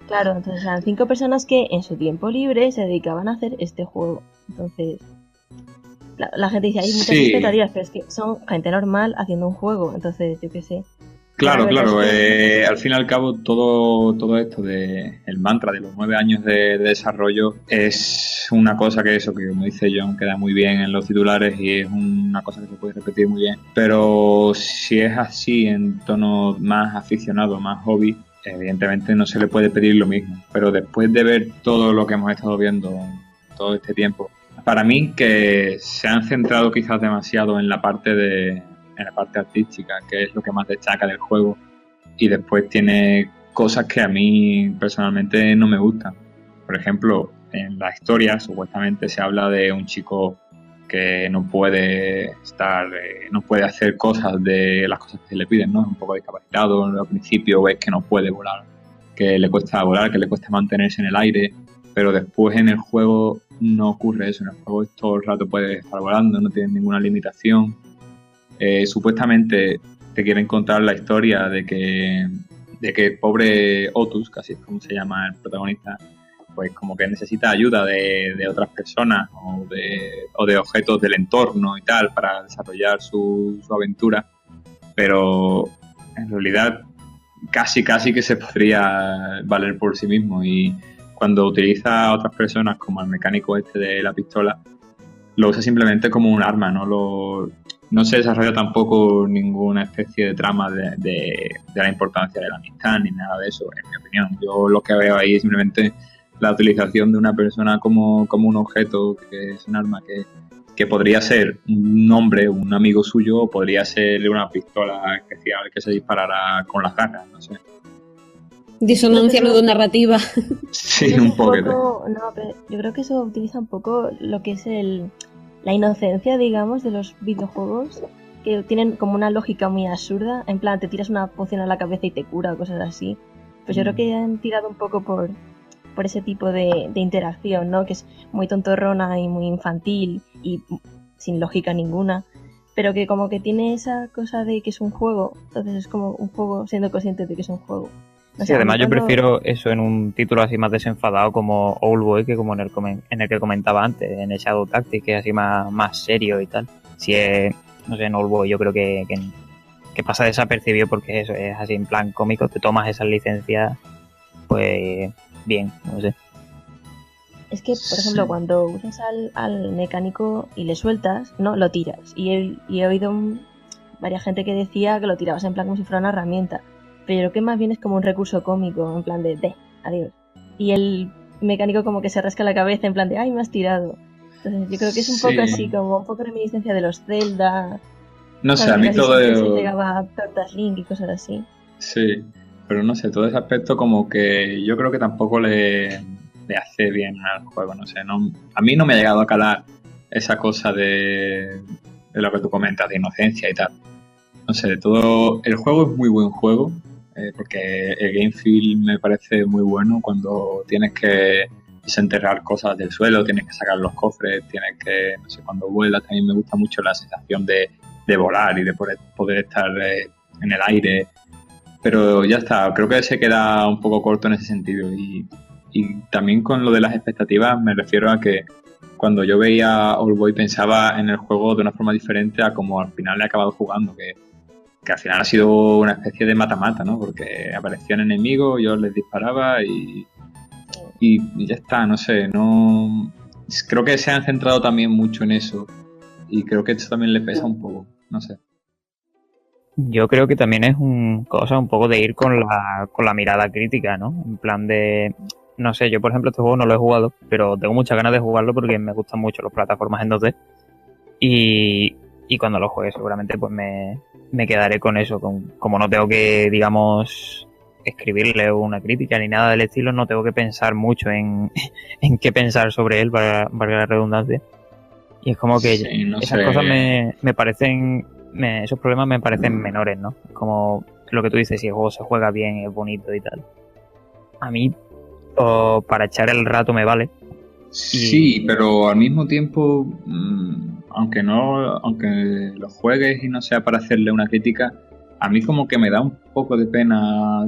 Claro, entonces eran 5 personas que en su tiempo libre se dedicaban a hacer este juego. Entonces... La gente dice, hay muchas expectativas, pero es que son gente normal haciendo un juego, entonces yo qué sé. Claro. Al fin y al cabo todo esto de el mantra de los 9 años de desarrollo es una cosa que como dice John, queda muy bien en los titulares y es una cosa que se puede repetir muy bien. Pero si es así en tono más aficionado, más hobby, evidentemente no se le puede pedir lo mismo. Pero después de ver todo lo que hemos estado viendo todo este tiempo, para mí que se han centrado quizás demasiado en la parte artística, que es lo que más destaca del juego, y después tiene cosas que a mí personalmente no me gustan. Por ejemplo, en la historia supuestamente se habla de un chico que no puede hacer cosas de las cosas que se le piden, ¿no? Es un poco discapacitado. Al principio ves que no puede volar, que le cuesta volar, que le cuesta mantenerse en el aire, pero después en el juego no ocurre eso. En el juego todo el rato puedes estar volando, no tienes ninguna limitación. Supuestamente te quieren contar la historia de que el pobre Otus, casi es como se llama el protagonista, pues como que necesita ayuda de otras personas o de objetos del entorno y tal para desarrollar su aventura, pero en realidad casi que se podría valer por sí mismo, y cuando utiliza a otras personas como el mecánico este de la pistola, lo usa simplemente como un arma, no se desarrolla tampoco ninguna especie de trama de la importancia de la amistad ni nada de eso, en mi opinión. Yo lo que veo ahí es simplemente la utilización de una persona como un objeto, que es un arma que podría ser un hombre, un amigo suyo, o podría ser una pistola especial que se disparara con las garras, no sé. Disonancia narrativa. Sí, un poquito. No, pero yo creo que eso utiliza un poco lo que es la inocencia, digamos, de los videojuegos, que tienen como una lógica muy absurda. En plan, te tiras una poción a la cabeza y te cura o cosas así. Pues yo creo que han tirado un poco por ese tipo de interacción, ¿no? Que es muy tontorrona y muy infantil y sin lógica ninguna, pero que como que tiene esa cosa de que es un juego, entonces es como un juego siendo consciente de que es un juego. No sí, además yo prefiero eso en un título así más desenfadado como Oldboy, que como en el que comentaba antes, en el Shadow Tactics, que es así más serio y tal. Si es, no sé, en Oldboy yo creo que pasa desapercibido porque eso es así en plan cómico, te tomas esas licencias, pues bien, no sé. Es que, por ejemplo, cuando usas al mecánico y le sueltas, no, lo tiras. Y he oído varias gente que decía que lo tirabas en plan como si fuera una herramienta. Pero yo creo que más bien es como un recurso cómico, en plan de adiós. Y el mecánico como que se rasca la cabeza en plan de ¡ay, me has tirado! Entonces yo creo que es un poco así, como un poco reminiscencia de los Zelda. No sé, a mí todo se pegaba tortas Link y cosas así. Sí, pero no sé, todo ese aspecto como que yo creo que tampoco le hace bien al juego, no sé. A mí no me ha llegado a calar esa cosa de lo que tú comentas, de inocencia y tal. No sé, todo el juego es muy buen juego, porque el game feel me parece muy bueno cuando tienes que desenterrar cosas del suelo, tienes que sacar los cofres, tienes que, no sé, cuando vuelas también me gusta mucho la sensación de volar y de poder estar en el aire, pero ya está, creo que se queda un poco corto en ese sentido, y también con lo de las expectativas me refiero a que cuando yo veía Oldboy pensaba en el juego de una forma diferente a como al final le he acabado jugando, que al final ha sido una especie de mata-mata, ¿no? Porque aparecían enemigos, yo les disparaba y ya está, no sé, creo que se han centrado también mucho en eso, y creo que esto también le pesa un poco, no sé. Yo creo que también es un poco de ir con la mirada crítica, ¿no? En plan de, no sé, yo por ejemplo este juego no lo he jugado, pero tengo muchas ganas de jugarlo porque me gustan mucho las plataformas en 2D, y cuando lo juegue seguramente pues me quedaré con eso, como no tengo que, digamos, escribirle una crítica ni nada del estilo, no tengo que pensar mucho en qué pensar sobre él, para la redundancia, y es como que sí, no esas cosas me parecen, esos problemas me parecen menores, ¿no? Como lo que tú dices, si el juego se juega bien, es bonito y tal, a mí para echar el rato me vale. Sí, pero al mismo tiempo, aunque lo juegues y no sea para hacerle una crítica, a mí como que me da un poco de pena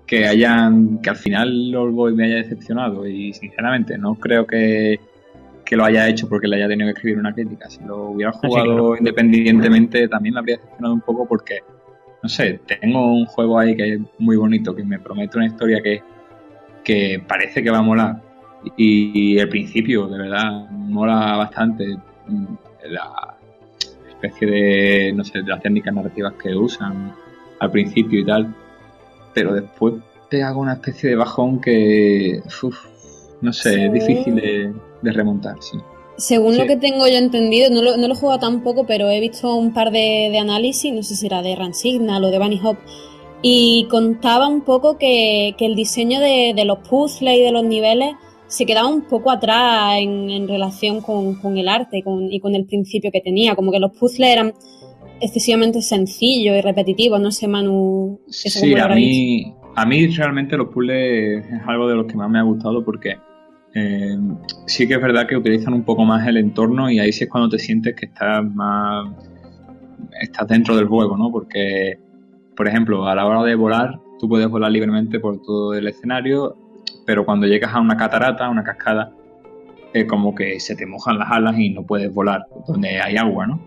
que al final Oldboy me haya decepcionado, y sinceramente no creo que lo haya hecho porque le haya tenido que escribir una crítica. Si lo hubiera jugado independientemente también me habría decepcionado un poco, porque no sé, tengo un juego ahí que es muy bonito, que me promete una historia que parece que va a molar, y el principio de verdad mola bastante, la especie de, no sé, de las técnicas narrativas que usan al principio y tal, pero después te hago una especie de bajón que no sé, es difícil de remontar, sí. Según lo que tengo yo entendido, no lo he jugado tampoco, pero he visto un par de análisis, no sé si era de Run Signal o de Bunny Hop, y contaba un poco que el diseño de los puzzles y de los niveles se quedaba un poco atrás en relación con el arte y con el principio que tenía, como que los puzzles eran excesivamente sencillos y repetitivos, no sé, Manu. Sí, a mí realmente los puzzles es algo de los que más me ha gustado, porque sí que es verdad que utilizan un poco más el entorno, y ahí sí es cuando te sientes que estás dentro del juego, ¿no? Porque, por ejemplo, a la hora de volar, tú puedes volar libremente por todo el escenario, pero cuando llegas a una catarata, a una cascada, como que se te mojan las alas y no puedes volar donde hay agua, ¿no?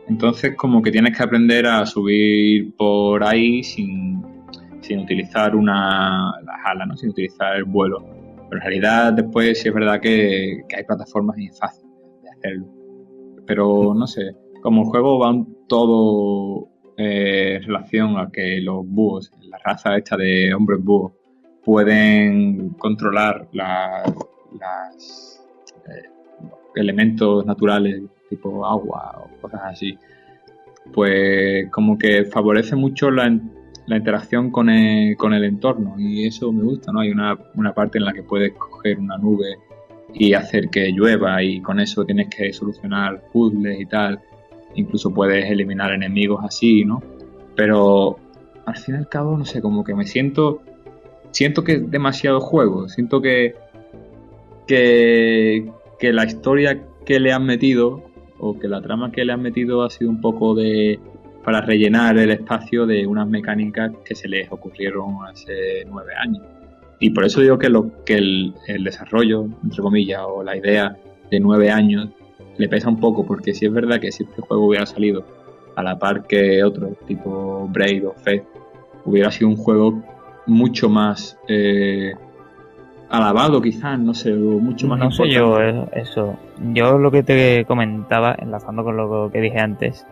Entonces como que tienes que aprender a subir por ahí sin utilizar las alas, ¿no? Sin utilizar el vuelo. Pero en realidad después sí es verdad que hay plataformas y es fácil de hacerlo. Pero no sé, como el juego va todo en relación a que los búhos, la raza esta de hombres búhos, pueden controlar los elementos naturales tipo agua o cosas así, pues como que favorece mucho la interacción con el entorno, y eso me gusta, ¿no? Hay una parte en la que puedes coger una nube y hacer que llueva, y con eso tienes que solucionar puzzles y tal. Incluso puedes eliminar enemigos así, ¿no? Pero al fin y al cabo, no sé, como que me siento que es demasiado juego. Siento que la historia que le han metido, o que la trama que le han metido, ha sido un poco para rellenar el espacio de unas mecánicas que se les ocurrieron hace 9 años. Y por eso digo que el desarrollo, entre comillas, o la idea de 9 años le pesa un poco, porque sí es verdad que si este juego hubiera salido a la par que otros, tipo Braid o Fate, hubiera sido un juego mucho más alabado, quizás, no sé, mucho más importante. No sé yo eso. Yo lo que te comentaba, enlazando con lo que dije antes,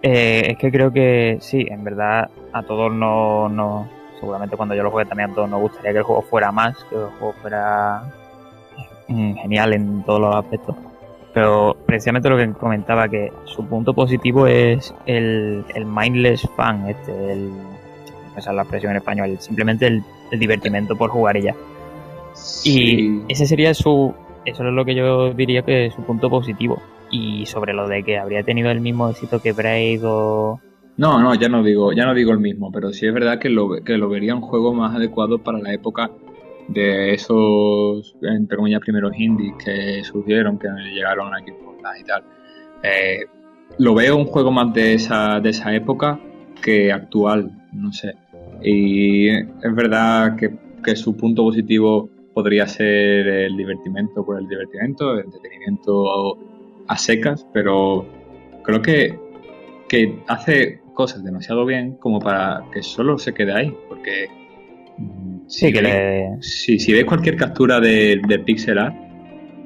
es que creo que sí, en verdad a todos no seguramente cuando yo lo juegue también a todos nos gustaría que el juego fuera más, que el juego fuera genial en todos los aspectos. Pero precisamente lo que comentaba, que su punto positivo es el mindless fun, esa es la expresión en español, simplemente el divertimento por jugar ella. Sí. Y ese sería eso es lo que yo diría que es su punto positivo. Y sobre lo de que habría tenido el mismo éxito que Braid o... No, ya no digo el mismo, pero sí es verdad que lo vería un juego más adecuado para la época de esos, entre comillas, primeros indies que surgieron, que llegaron aquí por y tal. Lo veo un juego más de esa época que actual, no sé. Y es verdad que su punto positivo podría ser el divertimento por el divertimento, el entretenimiento a secas, pero creo que hace cosas demasiado bien como para que solo se quede ahí, porque si veis cualquier captura de pixel art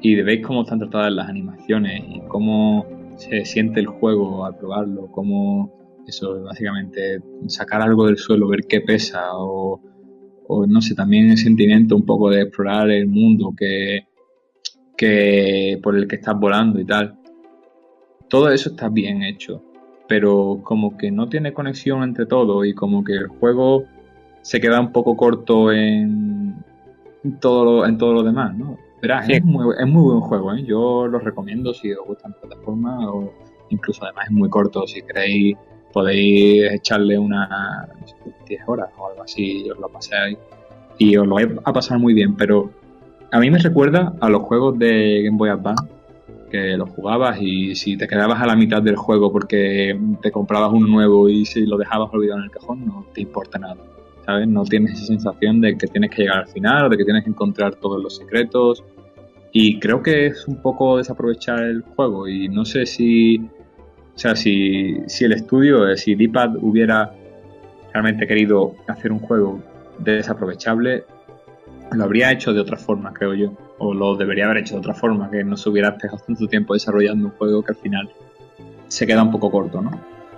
y veis cómo están tratadas las animaciones y cómo se siente el juego al probarlo, cómo eso, básicamente sacar algo del suelo, ver qué pesa, o no sé, también el sentimiento un poco de explorar el mundo que por el que estás volando y tal, todo eso está bien hecho, pero como que no tiene conexión entre todo, y como que el juego se queda un poco corto en todo lo demás, ¿no? Verás, sí. Es muy buen juego, ¿eh? Yo lo recomiendo si os gustan plataformas, o incluso además es muy corto. Si queréis podéis echarle unas 10 horas o algo así, y os lo pasáis y os lo vais a pasar muy bien. Pero a mí me recuerda a los juegos de Game Boy Advance, que los jugabas y si te quedabas a la mitad del juego porque te comprabas uno nuevo y si lo dejabas olvidado en el cajón, no te importa nada, ¿sabes? No tienes esa sensación de que tienes que llegar al final o de que tienes que encontrar todos los secretos, y creo que es un poco desaprovechar el juego. Y no sé si el estudio, si D-Pad hubiera realmente querido hacer un juego desaprovechable, lo habría hecho de otra forma, creo yo, o lo debería haber hecho de otra forma, que no se hubiera despejado tanto tiempo desarrollando un juego que al final se queda un poco corto, ¿no?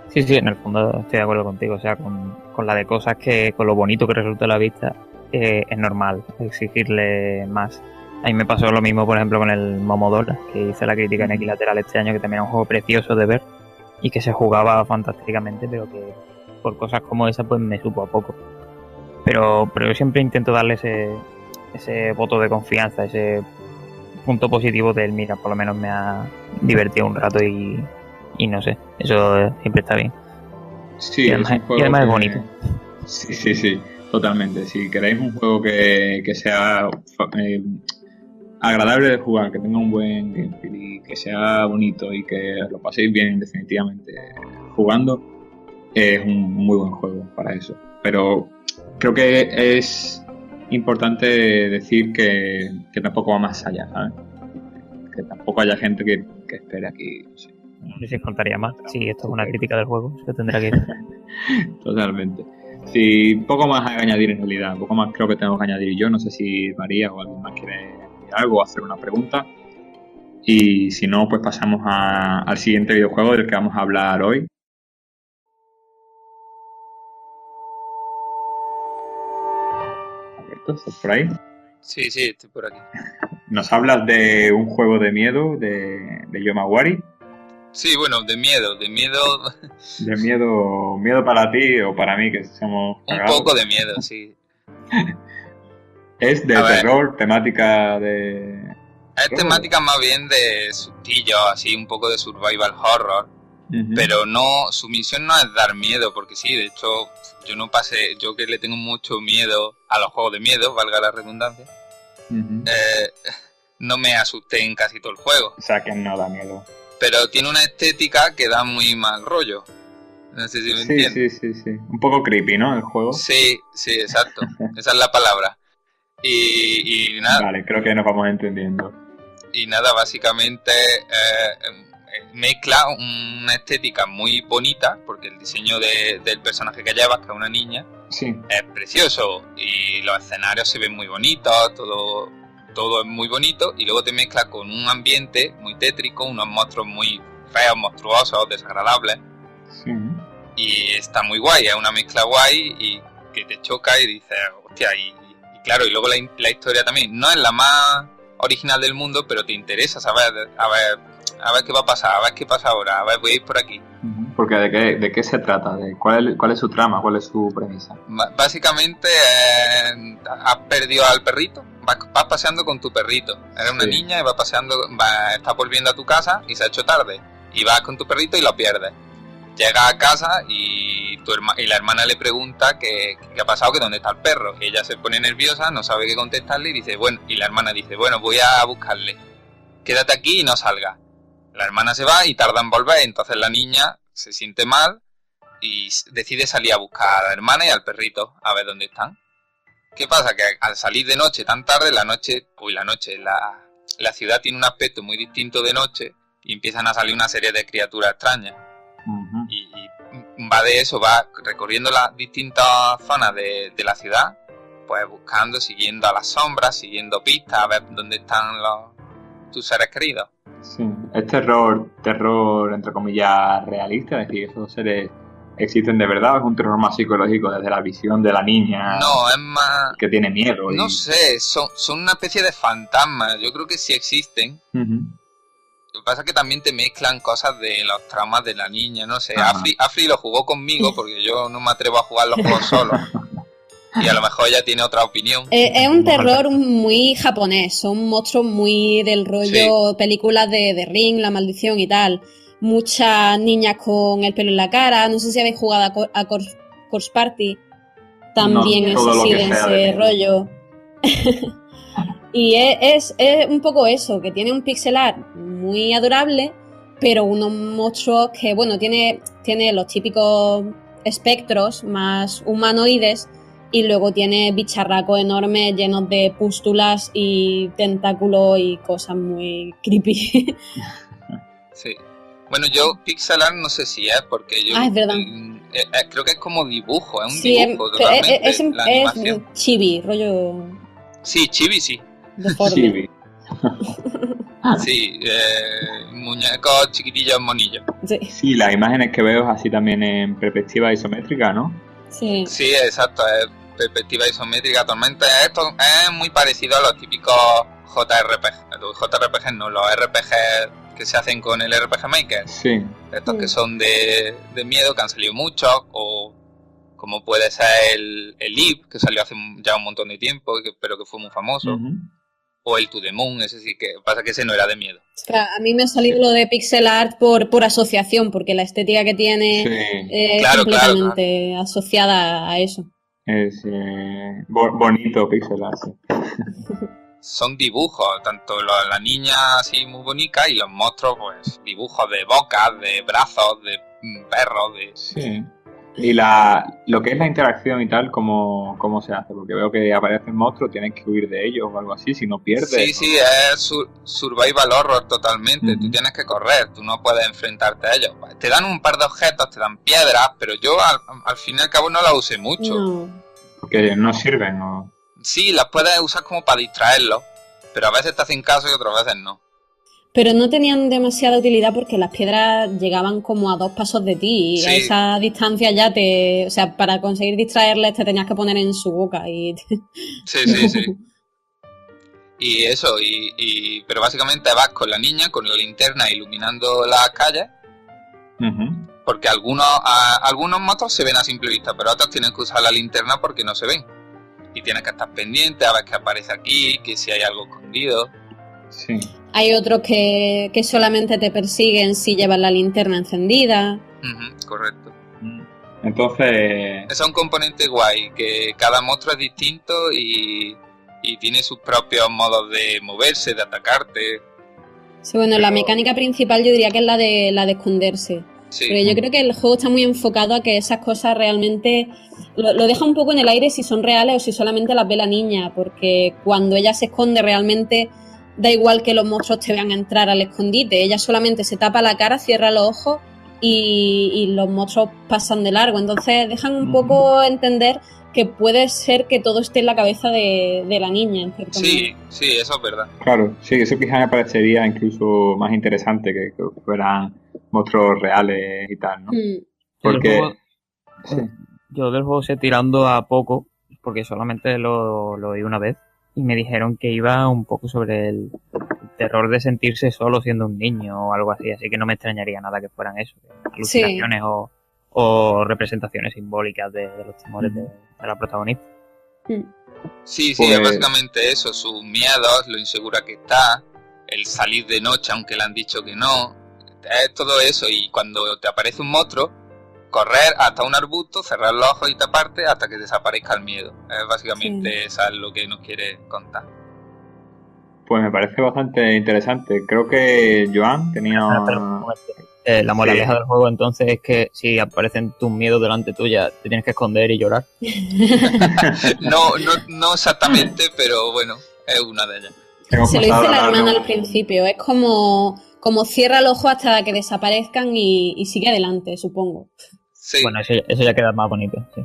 Sí, en el fondo estoy de acuerdo contigo. O sea, con la de cosas que, con lo bonito que resulta a la vista, es normal exigirle más. A mí me pasó lo mismo, por ejemplo, con el Momodora, que hice la crítica en Equilateral este año, que también es un juego precioso de ver y que se jugaba fantásticamente, pero que por cosas como esa pues me supo a poco. Pero yo siempre intento darle ese voto de confianza, ese punto positivo del mira, por lo menos me ha divertido un rato y no sé, eso siempre está bien. Sí, y además es bonito. Sí, totalmente. Si queréis un juego que sea agradable de jugar, que tenga un buen gameplay y que sea bonito y que lo paséis bien definitivamente jugando, es un muy buen juego para eso. Pero creo que es importante decir que tampoco va más allá, ¿sabes? Que tampoco haya gente que espere aquí, no sé. No sé si contaría más. Sí, esto es una crítica del juego, se tendrá que ir. Totalmente. Sí, poco más a añadir en realidad, poco más creo que tengo que añadir yo. No sé si María o alguien más quiere decir algo o hacer una pregunta. Y si no, pues pasamos al siguiente videojuego del que vamos a hablar hoy. ¿Estás por ahí? Sí, estoy por aquí. Nos hablas de un juego de miedo de Yomawari. Sí, bueno, de miedo. De miedo para ti o para mí, que somos cagados. Un poco de miedo, sí. Es de terror, temática de... Es temática más bien de sustillo, así un poco de survival horror. Pero no, su misión no es dar miedo, porque sí, de hecho, yo que le tengo mucho miedo a los juegos de miedo, valga la redundancia, no me asusté en casi todo el juego. O sea, que no da miedo. Pero tiene una estética que da muy mal rollo. No sé si me entiendes. Sí. Un poco creepy, ¿no? El juego. Sí, exacto. Esa es la palabra. Y nada. Vale, creo que nos vamos entendiendo. Y nada, básicamente mezcla una estética muy bonita, porque el diseño del personaje que llevas, que es una niña, es precioso. Y los escenarios se ven muy bonitos, todo es muy bonito, y luego te mezcla con un ambiente muy tétrico, unos monstruos muy feos, monstruosos, desagradables. Sí. Y está muy guay, es una mezcla guay y que te choca y dices, hostia, y claro, y luego la historia también no es la más original del mundo, pero te interesa saber, a ver qué va a pasar, a ver qué pasa ahora, a ver, voy a ir por aquí. Porque ¿de qué se trata? ¿Cuál es su trama? ¿Cuál es su premisa? Básicamente has perdido al perrito, vas paseando con tu perrito. Eres una niña y vas paseando, estás volviendo a tu casa y se ha hecho tarde. Y vas con tu perrito y lo pierdes. Llegas a casa y la hermana le pregunta qué ha pasado, que dónde está el perro. Y ella se pone nerviosa, no sabe qué contestarle y la hermana dice, bueno, voy a buscarle. Quédate aquí y no salgas. La hermana se va y tarda en volver, entonces la niña se siente mal y decide salir a buscar a la hermana y al perrito a ver dónde están. ¿Qué pasa? Que al salir de noche tan tarde, la ciudad tiene un aspecto muy distinto de noche y empiezan a salir una serie de criaturas extrañas. Y va de eso, va recorriendo las distintas zonas de la ciudad, pues buscando, siguiendo a las sombras, siguiendo pistas, a ver dónde están tus seres queridos. Sí, es terror entre comillas realista, es decir, esos seres existen de verdad, o es un terror más psicológico desde la visión de la niña. No, es más que tiene miedo. No sé, son una especie de fantasmas, yo creo que sí existen. Lo que pasa es que también te mezclan cosas de los traumas de la niña, no sé. Afri lo jugó conmigo porque yo no me atrevo a jugar los juegos solo. Y a lo mejor ella tiene otra opinión. Es un terror muy japonés, son monstruos muy del rollo películas de Ring, La Maldición y tal. Muchas niñas con el pelo en la cara, no sé si habéis jugado a Corpse Party, también es así de ese rollo. Y es un poco eso, que tiene un pixel art muy adorable, pero unos monstruos que, bueno, tiene los típicos espectros más humanoides y luego tiene bicharracos enormes llenos de pústulas y tentáculos y cosas muy creepy. Sí. Bueno, yo pixel art no sé si es, porque yo... es verdad. Creo que es como dibujo, es un dibujo totalmente. Es chibi, rollo... Sí, chibi sí. Chibi. Sí, muñecos chiquitillos, monillos. Sí, las imágenes que veo es así también en perspectiva isométrica, ¿no? Sí, exacto, es perspectiva isométrica totalmente. Esto es muy parecido a los típicos JRPG. Los JRPG no, los RPG que se hacen con el RPG Maker. Sí. Estos que son de miedo, que han salido muchos, o como puede ser el Eve, que salió hace ya un montón de tiempo, pero que fue muy famoso. O el To The Moon, ese sí que pasa que ese no era de miedo. Claro, a mí me ha salido lo de pixel art por asociación, porque la estética que tiene es completamente asociada a eso. Es bonito pixel art. Son dibujos, tanto la niña así muy bonita y los monstruos, pues dibujos de bocas, de brazos, de perros, de... Sí. Y lo que es la interacción y tal, ¿cómo se hace? Porque veo que aparecen monstruos, tienes que huir de ellos o algo así, si no pierdes. Sí, es survival horror totalmente. Tú tienes que correr, tú no puedes enfrentarte a ellos. Te dan un par de objetos, te dan piedras, pero yo al fin y al cabo no las usé mucho. No. Porque no sirven, ¿no? Sí, las puedes usar como para distraerlos, pero a veces te hacen caso y otras veces no. Pero no tenían demasiada utilidad porque las piedras llegaban como a 2 pasos de ti y Sí. a esa distancia ya o sea, para conseguir distraerles te tenías que poner en su boca y... Sí. Y eso, pero básicamente vas con la niña, con la linterna iluminando las calles, porque algunos monstruos se ven a simple vista, pero otros tienen que usar la linterna porque no se ven. Y tienes que estar pendiente a ver qué aparece aquí, que si hay algo escondido. Sí. Hay otros que solamente te persiguen si llevas la linterna encendida. Correcto. Entonces... Eso es un componente guay, que cada monstruo es distinto y tiene sus propios modos de moverse, de atacarte. Sí, bueno, la mecánica principal yo diría que es la de esconderse. Sí. Pero yo creo que el juego está muy enfocado a que esas cosas realmente... Lo deja un poco en el aire si son reales o si solamente las ve la niña, porque cuando ella se esconde realmente da igual que los monstruos te vean entrar al escondite. Ella solamente se tapa la cara, cierra los ojos y los monstruos pasan de largo. Entonces dejan un poco entender que puede ser que todo esté en la cabeza de la niña, en cierto modo. Sí, eso es verdad. Claro, sí, eso quizás me parecería incluso más interesante que fueran monstruos reales y tal, ¿no? Porque... Yo del juego sé tirando a poco, porque solamente lo oí una vez, y me dijeron que iba un poco sobre el terror de sentirse solo siendo un niño o algo así que no me extrañaría nada que fueran eso, alucinaciones o representaciones simbólicas de los temores de la protagonista. Sí, es básicamente eso, sus miedos, lo insegura que está, el salir de noche aunque le han dicho que no, es todo eso, y cuando te aparece un monstruo, correr hasta un arbusto, cerrar los ojos y taparte hasta que desaparezca el miedo. Es básicamente eso es lo que nos quiere contar. Pues me parece bastante interesante. Creo que Joan tenía... La moraleja del juego entonces es que si aparecen tus miedos delante tuya, te tienes que esconder y llorar. No exactamente, pero bueno, es una de ellas. Se lo dice la hermana al principio, es como cierra el ojo hasta que desaparezcan y sigue adelante, supongo. Sí. Bueno, eso ya queda más bonito. Sí.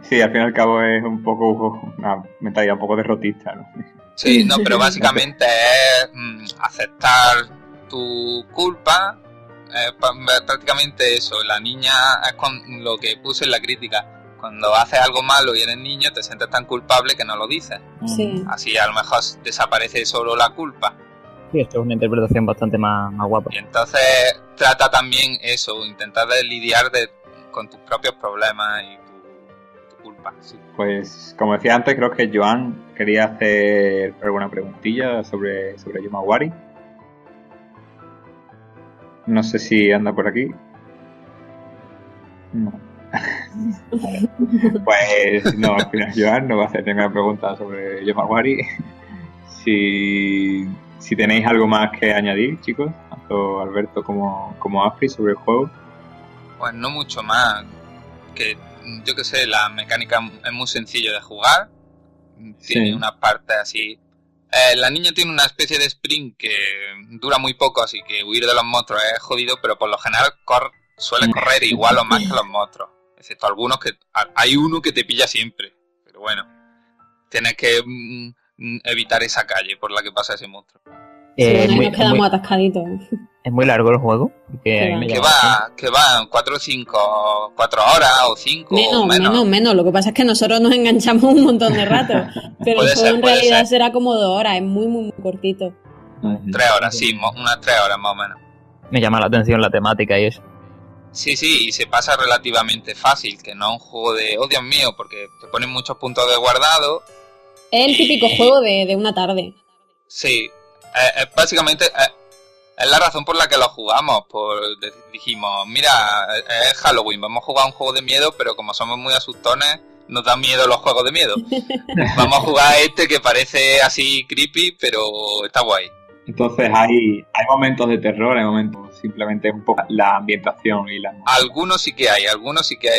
Sí, al fin y al cabo es un poco una mentalidad un poco derrotista, ¿no? Sí, no, pero básicamente es aceptar tu culpa, prácticamente eso. La niña es con lo que puse en la crítica. Cuando haces algo malo y eres niño, te sientes tan culpable que no lo dices. Sí. Así a lo mejor desaparece solo la culpa. Sí, esto es una interpretación bastante más guapa. Y entonces trata también eso, intentar de lidiar con tus propios problemas y tu culpa. Sí. Pues como decía antes, creo que Joan quería hacer alguna preguntilla sobre Yomawari. No sé si anda por aquí. No. Pues no, al final Joan no va a hacer ninguna pregunta sobre Yomawari. Si tenéis algo más que añadir, chicos, tanto Alberto como Afri, sobre el juego. Pues no mucho más. Que yo que sé, la mecánica es muy sencillo de jugar. Tiene unas partes así. La niña tiene una especie de sprint que dura muy poco, así que huir de los monstruos es jodido, pero por lo general suele correr igual o más que los monstruos. Excepto algunos que... Hay uno que te pilla siempre, pero bueno. Tienes que evitar esa calle por la que pasa ese monstruo. Nos quedamos atascaditos. ¿Es muy largo el juego? Que va 4 horas o 5 menos. Lo que pasa es que nosotros nos enganchamos un montón de rato. Pero el juego en realidad será como 2 horas. Es muy, muy cortito. 3 horas, sí, unas 3 horas más o menos. Me llama la atención la temática y eso. Sí, y se pasa relativamente fácil, que no es un juego de, oh Dios mío, porque te ponen muchos puntos de guardado. Es el típico juego de una tarde. Sí, básicamente es la razón por la que lo jugamos. Dijimos, mira, es Halloween, vamos a jugar un juego de miedo, pero como somos muy asustones, nos da miedo los juegos de miedo. Vamos a jugar que parece así creepy, pero está guay. Entonces hay momentos de terror, hay momentos simplemente un poco la ambientación y la... Algunos sí que hay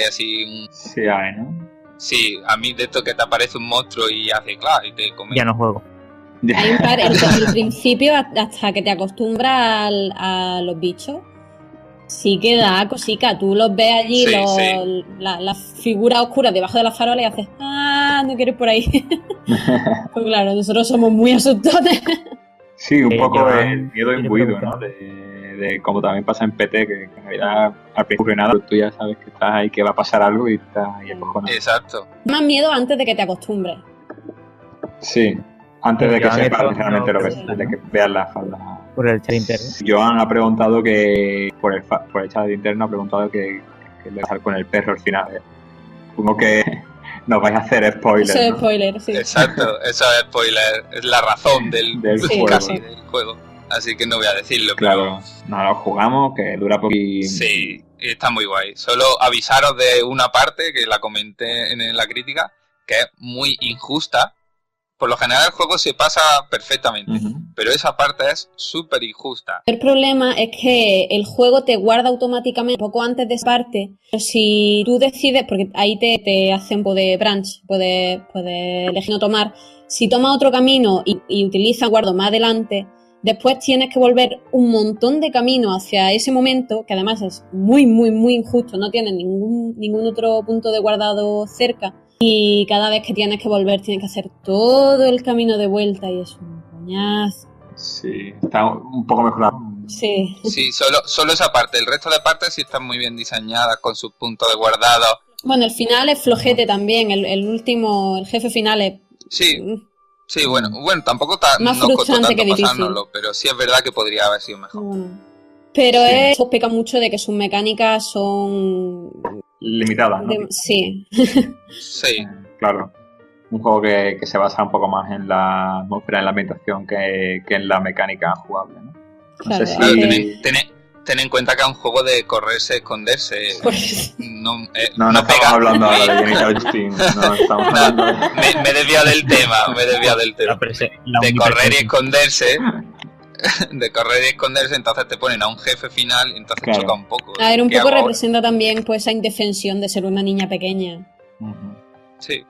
así... Sí hay, ¿no? Sí, a mí de esto que te aparece un monstruo y hace claro y te come. Ya no juego. Hay un par, el principio hasta que te acostumbras a los bichos, sí que da cosica. Tú los ves allí, Sí. las figuras oscuras debajo de las farolas y haces, no quiero ir por ahí. Pues claro, nosotros somos muy asustones. Sí, un poco el miedo imbuido, ¿no? De como también pasa en PT, que en realidad al principio nada, tú ya sabes que estás ahí, que va a pasar algo y estás ahí acojonado. Exacto. Más miedo antes de que te acostumbres. Sí, antes de que sepas realmente lo de que veas la falda. Por el chat interno. Joan ha preguntado que, por el chat interno, ha preguntado que le va a con el perro al final. Supongo que nos vais a hacer spoilers. Eso es ¿no? spoiler, sí. Exacto, eso es spoiler. Es la razón del juego. Casi del juego. Así que no voy a decirlo. Claro, no lo jugamos, que dura poquito. Sí, está muy guay. Solo avisaros de una parte que la comenté en la crítica, que es muy injusta. Por lo general el juego se pasa perfectamente, pero esa parte es súper injusta. El problema es que el juego te guarda automáticamente poco antes de esa parte. Pero si tú decides, porque ahí te hacen poder branch, puedes elegir no tomar. Si tomas otro camino y utilizas guardo más adelante, después tienes que volver un montón de camino hacia ese momento, que además es muy, muy, muy injusto, no tienes ningún otro punto de guardado cerca. Y cada vez que tienes que volver tienes que hacer todo el camino de vuelta y es un coñazo. Sí, está un poco mejorado. Sí. Sí, solo esa parte. El resto de partes sí están muy bien diseñadas con sus puntos de guardado. Bueno, el final es flojete también. El último, el jefe final es... Sí, bueno, tampoco más nos costó frustrante tanto que difícil. pasárnoslo, pero sí es verdad que podría haber sido mejor. Pero eso peca mucho de que sus mecánicas son... limitadas, ¿no? Sí. Sí. Claro. Un juego que se basa un poco más en la atmósfera, en la ambientación que en la mecánica jugable, ¿no? Claro, sé si... Ten en cuenta que es un juego de correrse, esconderse. Pues... No estamos hablando ahora de Genital Justin. No, estamos hablando de... Me he desviado del tema. De correr y esconderse. De correr y esconderse, entonces te ponen a un jefe final y entonces choca un poco. A ver, un poco representa también pues esa indefensión de ser una niña pequeña. Sí.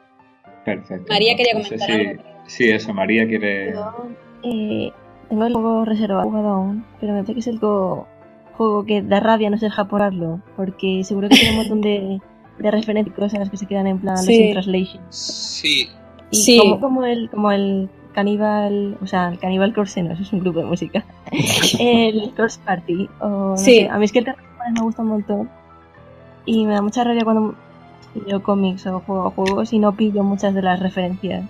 Perfecto. María quería comentar algo. Sí, eso, María quiere... Tengo el juego reservado, jugado aún, pero me parece que es el juego que da rabia no ser japonarlo, porque seguro que tiene un montón de referencias y cosas que se quedan en plan los in translation. Sí. Y como el Caníbal, o sea, el Caníbal Corpse, no, eso es un grupo de música. El Corpse Party. No sé, a mí es que el terror me gusta un montón. Y me da mucha rabia cuando leo cómics o juego juegos y no pillo muchas de las referencias.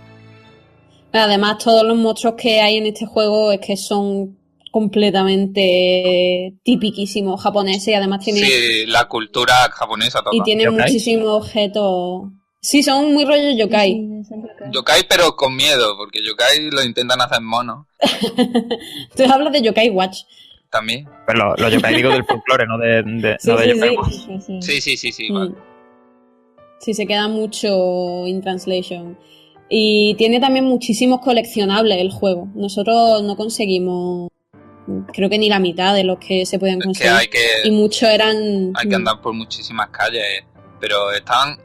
Además, todos los monstruos que hay en este juego es que son completamente tipiquísimos japoneses y además tienen... Sí, la cultura japonesa toda. Y tienen muchísimos objetos... Sí, son muy rollo yokai. Yokai, pero con miedo, porque yokai lo intentan hacer mono. Tú hablas de Yokai Watch. También. Pero los yokai digo del folclore, no de yokai Watch. Sí. Vale. Sí, se queda mucho in translation. Y tiene también muchísimos coleccionables el juego. Nosotros no conseguimos, creo que ni la mitad de los que se podían conseguir. Y muchos eran... Hay que andar por muchísimas calles. Pero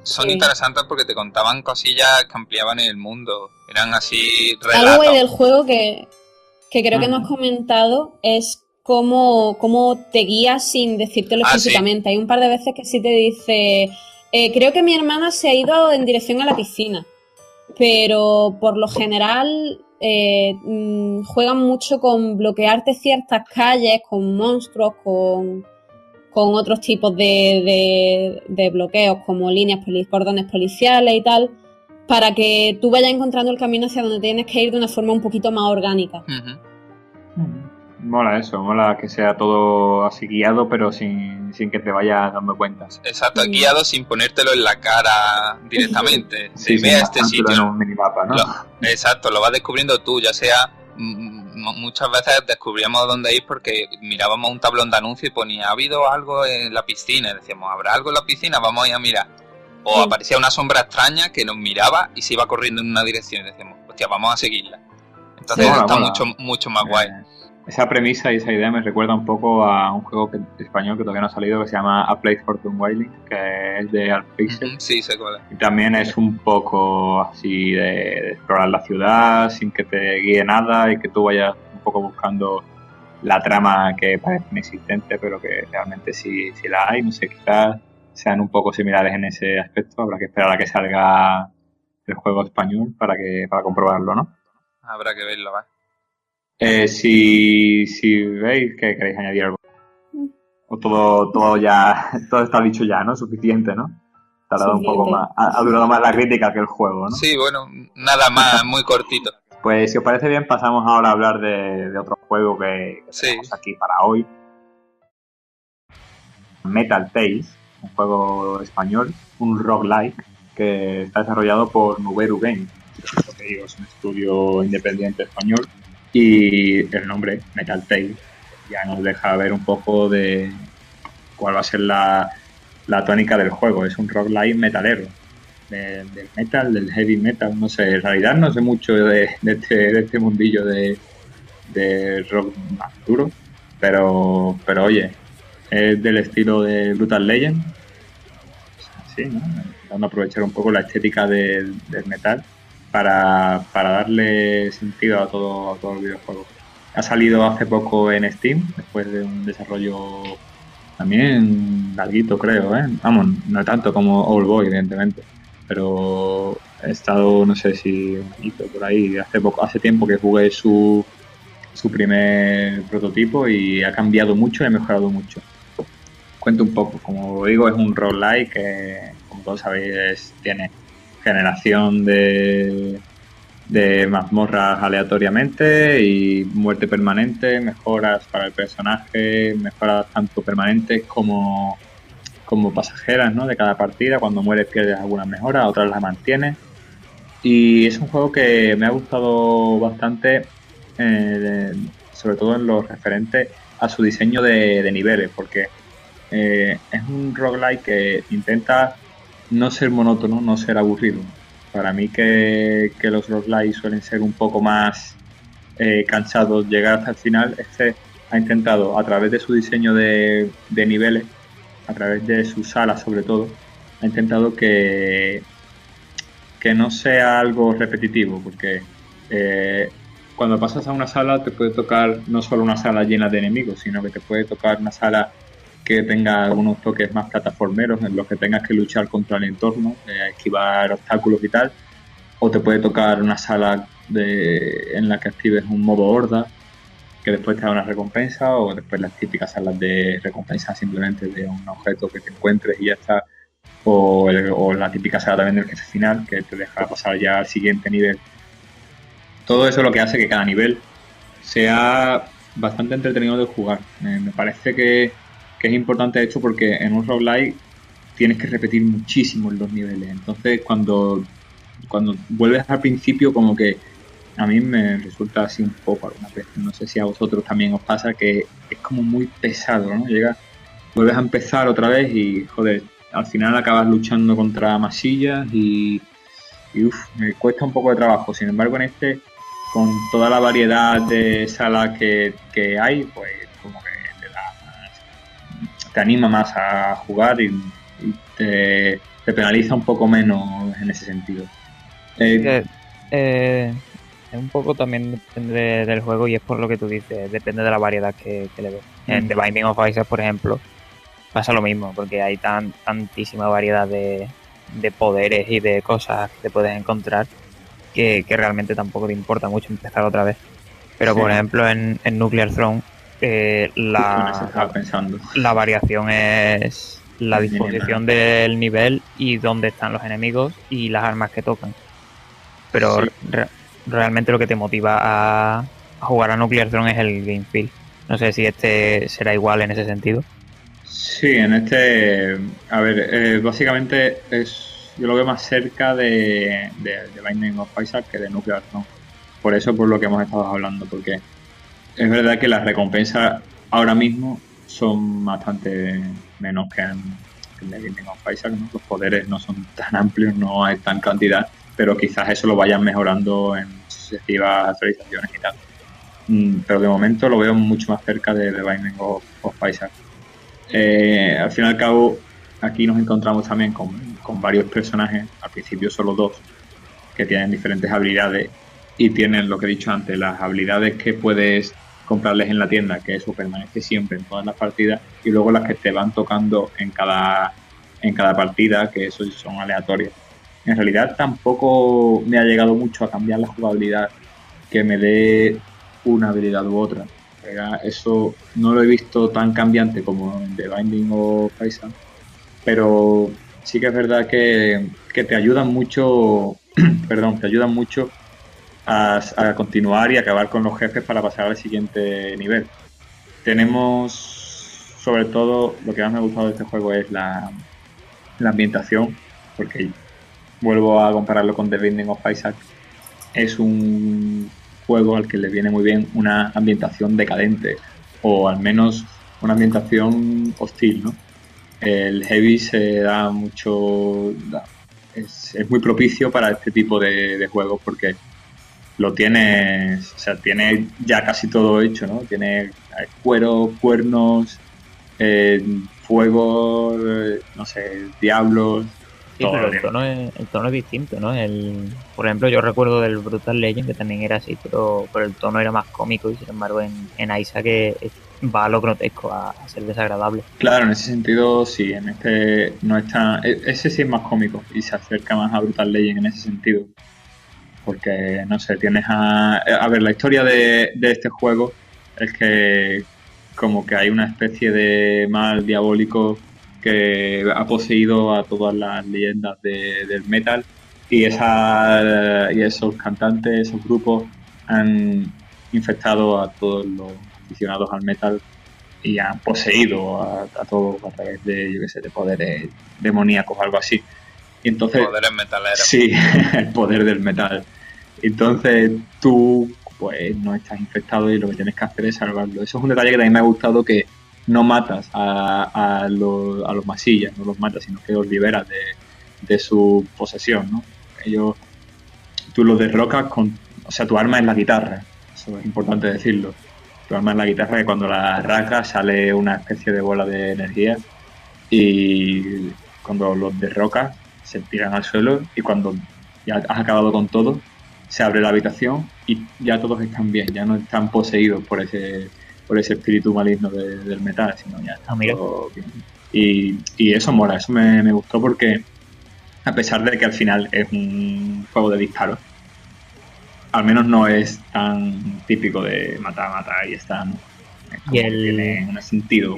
son interesantes porque te contaban cosillas que ampliaban el mundo. Eran así relatos. Algo del juego que creo que no has comentado es cómo te guías sin decírtelo explícitamente. Hay un par de veces que sí te dice... creo que mi hermana se ha ido en dirección a la piscina. Pero por lo general juegan mucho con bloquearte ciertas calles, con monstruos, con otros tipos de bloqueos como líneas, cordones policiales y tal, para que tú vayas encontrando el camino hacia donde tienes que ir de una forma un poquito más orgánica. Mola eso, mola que sea todo así guiado, pero sin que te vayas dando cuenta. Exacto, guiado sin ponértelo en la cara directamente. Si ve este sitio en un minimapa, ¿no? Exacto, lo vas descubriendo tú, ya sea... Muchas veces descubríamos dónde ir porque mirábamos un tablón de anuncio y ponía, ¿ha habido algo en la piscina? Y decíamos, ¿habrá algo en la piscina? Vamos a ir a mirar. O aparecía una sombra extraña que nos miraba y se iba corriendo en una dirección y decíamos, hostia, vamos a seguirla. Entonces está mucho más guay. esa premisa y esa idea me recuerda un poco a un juego español que todavía no ha salido, que se llama A Place for Tom Wailing, que es de Alpixel. Sí, sé cuál es. Y también es un poco así de explorar la ciudad sin que te guíe nada y que tú vayas un poco buscando la trama que parece inexistente, pero que realmente sí la hay. No sé, quizás sean un poco similares en ese aspecto. Habrá que esperar a que salga el juego español para comprobarlo, ¿no? Habrá que verlo, ¿va? Si veis que queréis añadir algo. O todo está dicho ya, ¿no? Suficiente, ¿no? Ha tardado un poco más. Ha durado más la crítica que el juego, ¿no? Sí, bueno, nada más, muy cortito. Pues si os parece bien, pasamos ahora a hablar de otro juego que tenemos aquí para hoy. Metal Tales, un juego español, un roguelike que está desarrollado por Nuberu Games. Es un estudio independiente español. Y el nombre, Metal Tales, ya nos deja ver un poco de cuál va a ser la tónica del juego. Es un roguelike metalero, del metal, del heavy metal, no sé. En realidad no sé mucho de este mundillo de rock más duro, pero oye, es del estilo de Brutal Legend. Sí, ¿no? Vamos a aprovechar un poco la estética del metal para darle sentido a todo el videojuego. Ha salido hace poco en Steam, después de un desarrollo también larguito, creo, ¿eh? Vamos, no tanto como Oldboy, evidentemente, pero he estado, no sé si por ahí, hace tiempo que jugué su primer prototipo y ha cambiado mucho y ha mejorado mucho. Cuento un poco, como digo, es un roguelike que, como todos sabéis, tiene generación de mazmorras aleatoriamente y muerte permanente, mejoras para el personaje, mejoras tanto permanentes como pasajeras, ¿no? De cada partida. Cuando mueres pierdes algunas mejoras, otras las mantienes. Y es un juego que me ha gustado bastante, sobre todo en lo referente a su diseño de niveles, porque es un roguelike que intenta no ser monótono, no ser aburrido. Para mí que los roguelikes suelen ser un poco más cansados, llegar hasta el final. Este ha intentado, a través de su diseño de niveles, a través de sus salas sobre todo, ha intentado que no sea algo repetitivo, porque cuando pasas a una sala te puede tocar no solo una sala llena de enemigos, sino que te puede tocar una sala que tenga algunos toques más plataformeros en los que tengas que luchar contra el entorno, esquivar obstáculos y tal, o te puede tocar una sala en la que actives un modo horda que después te da una recompensa, o después las típicas salas de recompensa simplemente de un objeto que te encuentres y ya está, o la típica sala también del jefe final que te deja pasar ya al siguiente nivel. Todo eso es lo que hace que cada nivel sea bastante entretenido de jugar. Me parece que es importante esto porque en un roguelike tienes que repetir muchísimo los niveles. Entonces cuando vuelves al principio, como que a mí me resulta así un poco algunas veces, no sé si a vosotros también os pasa, que es como muy pesado, ¿no? Vuelves a empezar otra vez y joder, al final acabas luchando contra masillas y me cuesta un poco de trabajo. Sin embargo, en este, con toda la variedad de salas que hay, pues como que te anima más a jugar y te penaliza un poco menos en ese sentido. Un poco también depende del juego y es por lo que tú dices, depende de la variedad que le ves. En The Binding of Isaac, por ejemplo, pasa lo mismo, porque hay tantísima variedad de poderes y de cosas que te puedes encontrar que realmente tampoco te importa mucho empezar otra vez. Pero por ejemplo en Nuclear Throne la variación es la disposición del nivel y dónde están los enemigos y las armas que tocan. Pero realmente lo que te motiva a jugar a Nuclear Throne es el game feel. No sé si este será igual en ese sentido. Sí, en este, a ver, básicamente yo lo veo más cerca de Binding of Isaac que de Nuclear Throne. Por eso, por lo que hemos estado hablando, porque es verdad que las recompensas ahora mismo son bastante menos que en The Binding of Isaac, ¿no? Los poderes no son tan amplios, no hay tan cantidad, pero quizás eso lo vayan mejorando en sucesivas actualizaciones y tal. pero de momento lo veo mucho más cerca de The Binding of Isaac. Al fin y al cabo, aquí nos encontramos también con varios personajes, al principio solo 2, que tienen diferentes habilidades y tienen lo que he dicho antes, las habilidades que puedes comprarles en la tienda, que eso permanece siempre en todas las partidas, y luego las que te van tocando en cada partida, que eso son aleatorias. En realidad tampoco me ha llegado mucho a cambiar la jugabilidad, que me dé una habilidad u otra. Eso no lo he visto tan cambiante como en The Binding of Isaac, pero sí que es verdad que te ayudan mucho, te ayudan mucho a continuar y acabar con los jefes para pasar al siguiente nivel. Tenemos, sobre todo, lo que más me ha gustado de este juego es la ambientación, porque vuelvo a compararlo con The Binding of Isaac. Es un juego al que le viene muy bien una ambientación decadente, o al menos una ambientación hostil, ¿no? El Heavy se da mucho... Es muy propicio para este tipo de juegos porque lo tienes... O sea, tiene ya casi todo hecho, ¿no? Tiene cuero, cuernos, fuego, no sé, diablos... Sí, pero el tono es distinto, ¿no? Por ejemplo, yo recuerdo del Brutal Legend, que también era así, pero el tono era más cómico y sin embargo en Isaac va a lo grotesco, a ser desagradable. Claro, en ese sentido sí, en este no está... Ese sí es más cómico y se acerca más a Brutal Legend en ese sentido. Porque, no sé, tienes a ver, la historia de este juego es que como que hay una especie de mal diabólico que ha poseído a todas las leyendas del metal y esos cantantes, esos grupos han infectado a todos los aficionados al metal y han poseído a todos a través de, yo qué sé, de poderes demoníacos o algo así. Y entonces, poderes metaleros. Sí, el poder del metal. Entonces tú pues no estás infectado y lo que tienes que hacer es salvarlo. Eso es un detalle que también me ha gustado, que no matas a los masillas, no los matas, sino que los liberas de su posesión, ¿no? Tú los derrocas o sea, tu arma es la guitarra, eso es importante decirlo. Tu arma es la guitarra, que cuando la arrancas sale una especie de bola de energía y cuando los derrocas se tiran al suelo y cuando ya has acabado con todo, se abre la habitación y ya todos están bien, ya no están poseídos por ese espíritu maligno del metal, sino ya está todo bien. Y eso mola, eso me gustó porque a pesar de que al final es un juego de disparos, al menos no es tan típico de matar y están... tiene un sentido.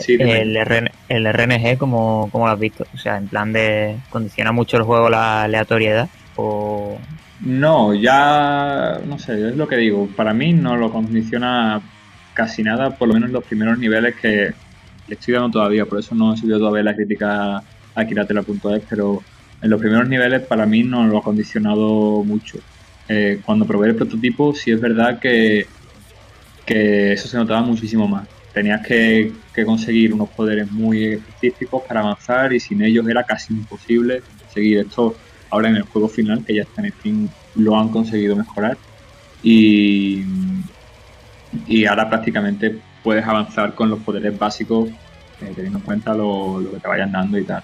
Sí, el RNG, ¿cómo lo has visto? O sea, en plan de... ¿condiciona mucho el juego la aleatoriedad? ¿O...? No, ya no sé, es lo que digo. Para mí no lo condiciona casi nada, por lo menos en los primeros niveles que le estoy dando todavía, por eso no he subido todavía la crítica a Kiratela.es, pero en los primeros niveles para mí no lo ha condicionado mucho. Cuando probé el prototipo sí es verdad que eso se notaba muchísimo más. Tenías que conseguir unos poderes muy específicos para avanzar y sin ellos era casi imposible seguir esto. Ahora en el juego final, que ya está en Steam, lo han conseguido mejorar y ahora prácticamente puedes avanzar con los poderes básicos teniendo en cuenta lo que te vayan dando y tal.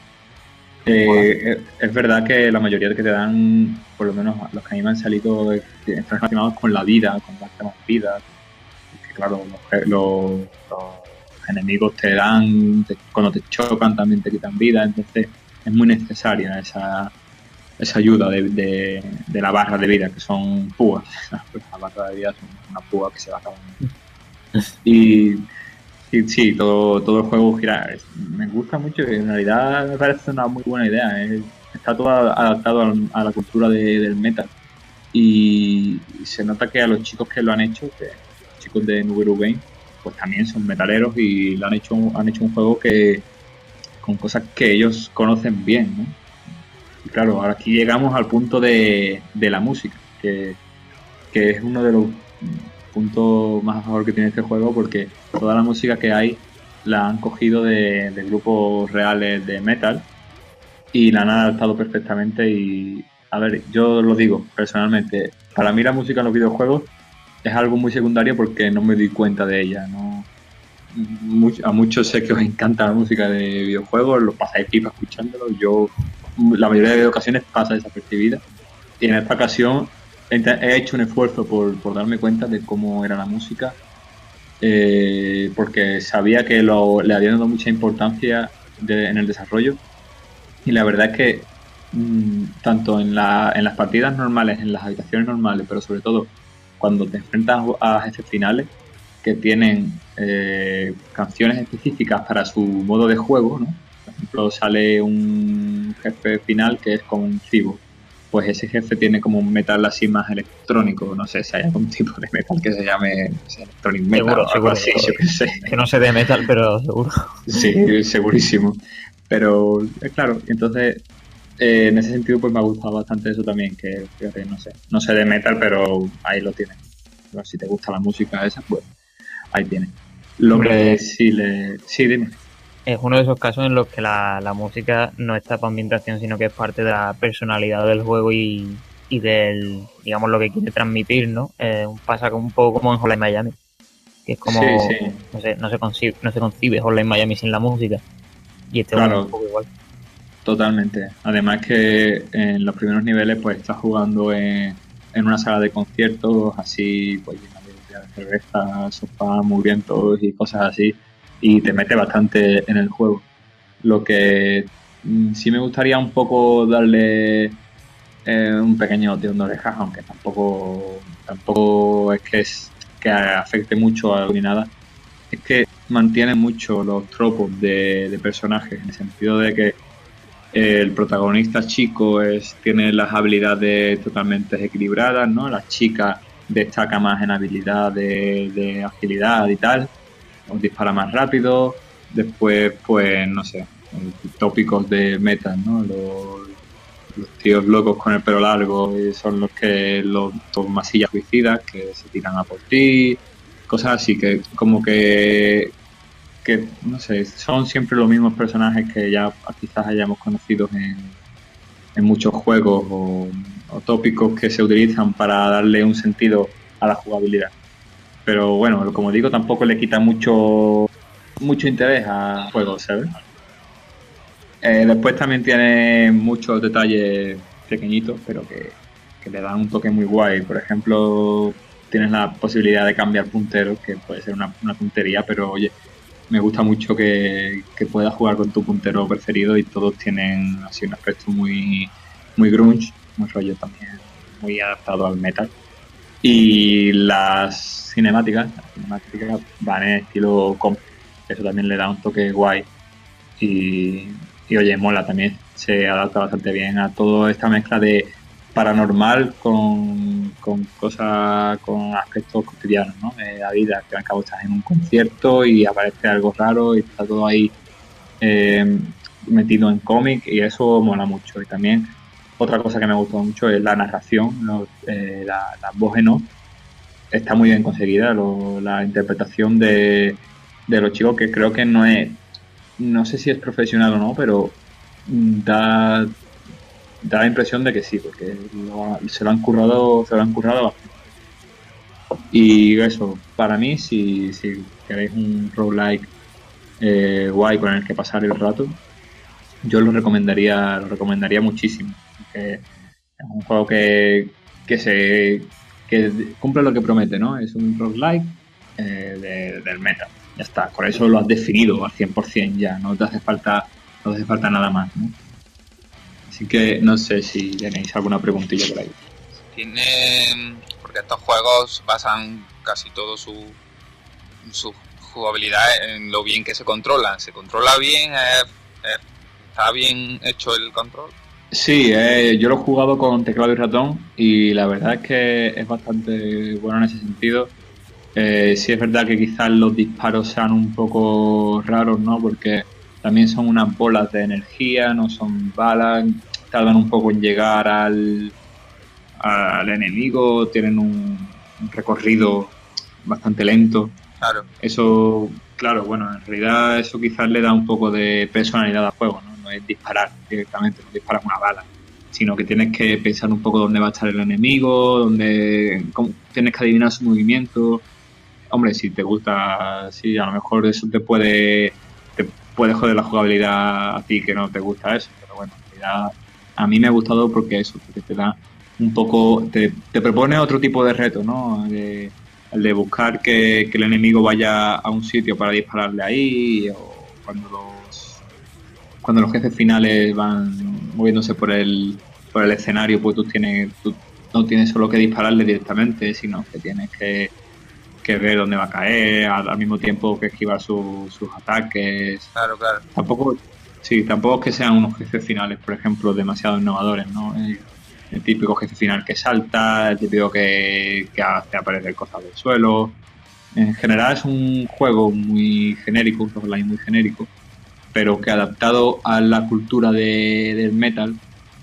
Es verdad que la mayoría de que te dan, por lo menos los que a mí me han salido, están relacionados con la vida, con darte más vida. Que claro, los enemigos te dan, cuando te chocan también te quitan vida, entonces es muy necesaria esa ayuda de la barra de vida, que son púas. La barra de vida son una púa que se va acabando. Y sí, todo el juego gira. Me gusta mucho y en realidad me parece una muy buena idea. Está todo adaptado a la cultura del metal. Y se nota que a los chicos que lo han hecho, que los chicos de Nuberu Game, pues también son metaleros y han hecho un juego que con cosas que ellos conocen bien, ¿no? Y claro, ahora aquí llegamos al punto de la música, que es uno de los puntos más a favor que tiene este juego, porque toda la música que hay la han cogido de grupos reales de metal y la han adaptado perfectamente. Y a ver, yo lo digo personalmente, para mí la música en los videojuegos es algo muy secundario porque no me doy cuenta de ella, ¿no? A muchos sé que os encanta la música de videojuegos, lo pasáis pipa escuchándolo. Yo, la mayoría de ocasiones, pasa desapercibida. Y en esta ocasión he hecho un esfuerzo por darme cuenta de cómo era la música, porque sabía que le habían dado mucha importancia en el desarrollo. Y la verdad es que tanto en las partidas normales, en las habitaciones normales, pero sobre todo cuando te enfrentas a jefes finales que tienen canciones específicas para su modo de juego, ¿no? Por ejemplo, sale un jefe final que es como un cibo. Pues ese jefe tiene como un metal así más electrónico. No sé si hay algún tipo de metal que se llame electronic metal seguro, o algo así, yo qué sé. Que no sé de metal, pero seguro. Sí, segurísimo. Pero, claro, entonces en ese sentido pues me ha gustado bastante eso también, que fíjate, no sé de metal, pero ahí lo tienes. Pero si te gusta la música esa, pues ahí tienes. Lo que sí, dime. Es uno de esos casos en los que la música no está para ambientación, sino que es parte de la personalidad del juego y del, digamos, lo que quiere transmitir, ¿no? Pasa un poco como en Hotline Miami, que es como, sí. No se concibe Hotline Miami sin la música. Y este claro, es un poco igual. Totalmente. Además que en los primeros niveles pues estás jugando en una sala de conciertos, así pues llena de cerveza, sofá, mugrientos y cosas así, y te mete bastante en el juego. Lo que sí me gustaría un poco darle un pequeño tirón de orejas, aunque tampoco es que afecte mucho ni nada, es que mantiene mucho los tropos de personajes, en el sentido de que el protagonista chico tiene las habilidades totalmente equilibradas, ¿no? La chica destaca más en habilidad de agilidad y tal, dispara más rápido. Después, pues, no sé, tópicos de metas, ¿no? Los tíos locos con el pelo largo son los masillas suicidas que se tiran a por ti, cosas así, que como que no sé, son siempre los mismos personajes que ya quizás hayamos conocido en muchos juegos o tópicos que se utilizan para darle un sentido a la jugabilidad. Pero bueno, como digo, tampoco le quita mucho interés a juegos, ¿sabes? Después también tiene muchos detalles pequeñitos, pero que le dan un toque muy guay. Por ejemplo, tienes la posibilidad de cambiar punteros, que puede ser una tontería, pero oye, me gusta mucho que puedas jugar con tu puntero preferido y todos tienen así un aspecto muy, muy grunge, un rollo también muy adaptado al metal. Y las cinemáticas van en estilo cómic, eso también le da un toque guay y oye, mola también, se adapta bastante bien a toda esta mezcla de paranormal con cosas, con aspectos cotidianos, ¿no? De la vida, que al cabo estás en un concierto y aparece algo raro y está todo ahí metido en cómic, y eso mola mucho. Y también otra cosa que me gustó mucho es la narración, la voz en off está muy bien conseguida, la interpretación de los chicos, que creo que no sé si es profesional o no, pero da la impresión de que sí, porque se lo han currado bastante. Y eso, para mí, si queréis un roguelike guay con el que pasar el rato, yo lo recomendaría muchísimo. Porque es un juego que cumple lo que promete, ¿no? Es un roguelike del metal. Ya está, con eso lo has definido al 100% ya, no te hace falta nada más, ¿no? Así que no sé si tenéis alguna preguntilla por ahí. Porque estos juegos basan casi todo su jugabilidad en lo bien que se controlan. ¿Se controla bien? ¿Está bien hecho el control? Sí, yo lo he jugado con teclado y ratón y la verdad es que es bastante bueno en ese sentido. Sí es verdad que quizás los disparos sean un poco raros, ¿no? Porque también son unas bolas de energía, no son balas, tardan un poco en llegar al enemigo, tienen un recorrido bastante lento. Claro. Eso, claro, bueno, en realidad eso quizás le da un poco de personalidad al juego, ¿no? No es disparar directamente, no disparas una bala, sino que tienes que pensar un poco dónde va a estar el enemigo, tienes que adivinar su movimiento. Hombre, si te gusta, sí, a lo mejor eso te puede joder la jugabilidad a ti que no te gusta eso, pero bueno, en realidad a mí me ha gustado porque te da un poco, te propone otro tipo de reto, ¿no? El de buscar que el enemigo vaya a un sitio para dispararle ahí, o cuando los jefes finales van moviéndose por el escenario, pues tú no tienes solo que dispararle directamente, sino que tienes que ver dónde va a caer, al mismo tiempo que esquivar sus ataques. Claro. Tampoco es que sean unos jefes finales, por ejemplo, demasiado innovadores, ¿no? El típico jefe final que salta, el típico que hace aparecer cosas del suelo. En general es un juego muy genérico, un online muy genérico, pero que adaptado a la cultura del metal,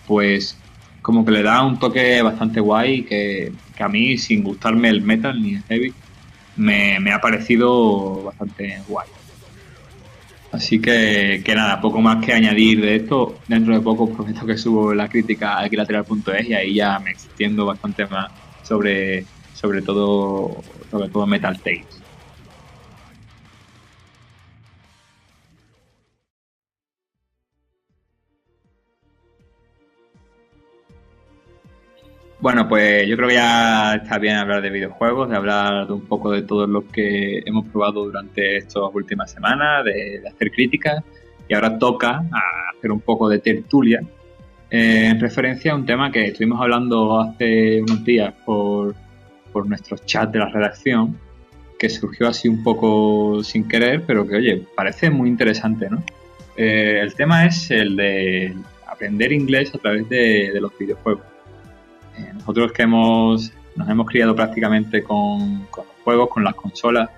pues como que le da un toque bastante guay que a mí, sin gustarme el metal ni el heavy, me ha parecido bastante guay. Así que nada, poco más que añadir de esto. Dentro de poco prometo que subo la crítica a equilateral.es y ahí ya me extiendo bastante más sobre todo Metal Tales. Bueno, pues yo creo que ya está bien hablar de videojuegos, de hablar de un poco de todo lo que hemos probado durante estas últimas semanas, de hacer críticas, y ahora toca hacer un poco de tertulia en referencia a un tema que estuvimos hablando hace unos días por nuestros chats de la redacción, que surgió así un poco sin querer, pero que, oye, parece muy interesante, ¿no? El tema es el de aprender inglés a través de los videojuegos. Nosotros que nos hemos criado prácticamente con los juegos, con las consolas,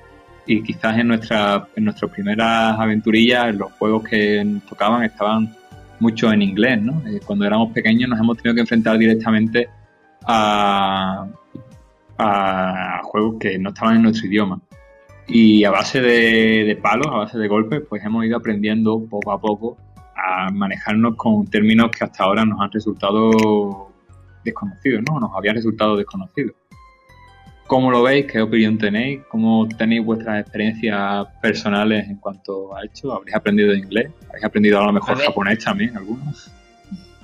y quizás en nuestras primeras aventurillas los juegos que nos tocaban estaban mucho en inglés, ¿no? Cuando éramos pequeños nos hemos tenido que enfrentar directamente a juegos que no estaban en nuestro idioma. Y a base de palos, a base de golpes, pues hemos ido aprendiendo poco a poco a manejarnos con términos que hasta ahora nos han resultado desconocidos, ¿no? Nos habían resultado desconocidos. ¿Cómo lo veis? ¿Qué opinión tenéis? ¿Cómo tenéis vuestras experiencias personales en cuanto a esto? ¿Habréis aprendido inglés? ¿Habréis aprendido a lo mejor japonés también, algunos?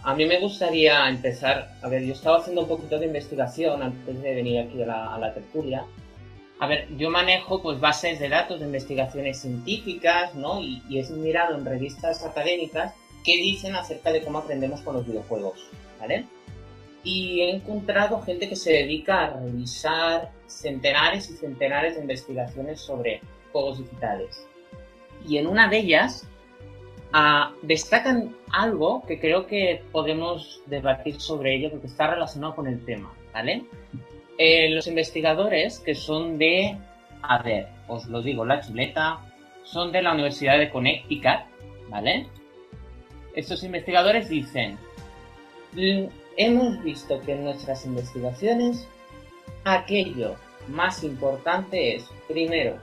A mí me gustaría empezar... A ver, yo estaba haciendo un poquito de investigación antes de venir aquí a la tertulia. A ver, yo manejo pues bases de datos de investigaciones científicas, ¿no? Y he mirado en revistas académicas qué dicen acerca de cómo aprendemos con los videojuegos, ¿vale? Y he encontrado gente que se dedica a revisar centenares y centenares de investigaciones sobre juegos digitales. Y en una de ellas destacan algo que creo que podemos debatir sobre ello porque está relacionado con el tema, ¿vale? Los investigadores que son de, a ver, os lo digo, la chuleta, son de la Universidad de Connecticut, ¿vale? Estos investigadores dicen... Hemos visto que en nuestras investigaciones aquello más importante es, primero,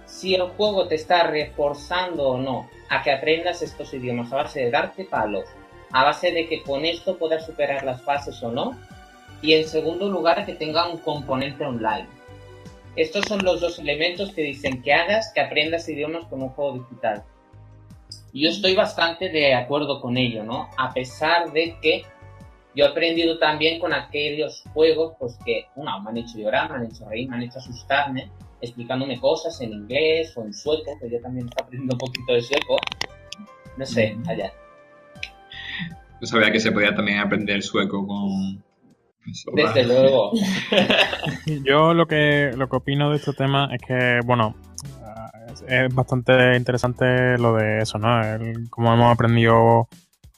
si el juego te está reforzando o no a que aprendas estos idiomas a base de darte palos, a base de que con esto puedas superar las fases o no, y en segundo lugar que tenga un componente online. Estos son los dos elementos que dicen que aprendas idiomas con un juego digital. Yo estoy bastante de acuerdo con ello, ¿no? A pesar de que yo he aprendido también con aquellos juegos pues que, me han hecho llorar, me han hecho reír, me han hecho asustarme, explicándome cosas en inglés o en sueco, que yo también estoy aprendiendo un poquito de sueco. No sé, allá. Yo sabía que se podía también aprender sueco con... Desde luego. Yo lo que opino de este tema es que, bueno, es bastante interesante lo de eso, ¿no? Cómo hemos aprendido...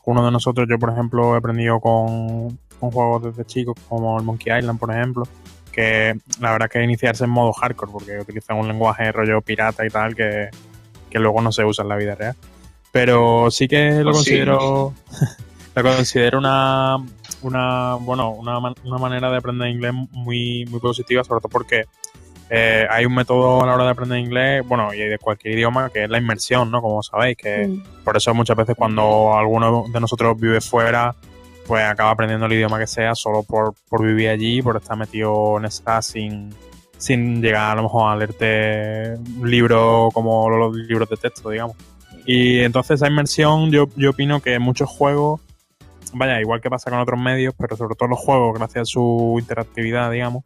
Uno de nosotros, yo por ejemplo, he aprendido con juegos desde chico, como el Monkey Island, por ejemplo, que la verdad que iniciarse en modo hardcore, porque utilizan un lenguaje rollo pirata y tal, que luego no se usa en la vida real. Pero sí que lo considero una manera de aprender inglés muy, muy positiva, sobre todo porque hay un método a la hora de aprender inglés, bueno, y de cualquier idioma, que es la inmersión, ¿no? Como sabéis, que por eso muchas veces cuando alguno de nosotros vive fuera, pues acaba aprendiendo el idioma que sea solo por vivir allí, por estar metido en esa sin llegar a lo mejor a leerte un libro como los libros de texto, digamos. Y entonces esa inmersión yo opino que muchos juegos, vaya, igual que pasa con otros medios, pero sobre todo los juegos, gracias a su interactividad, digamos,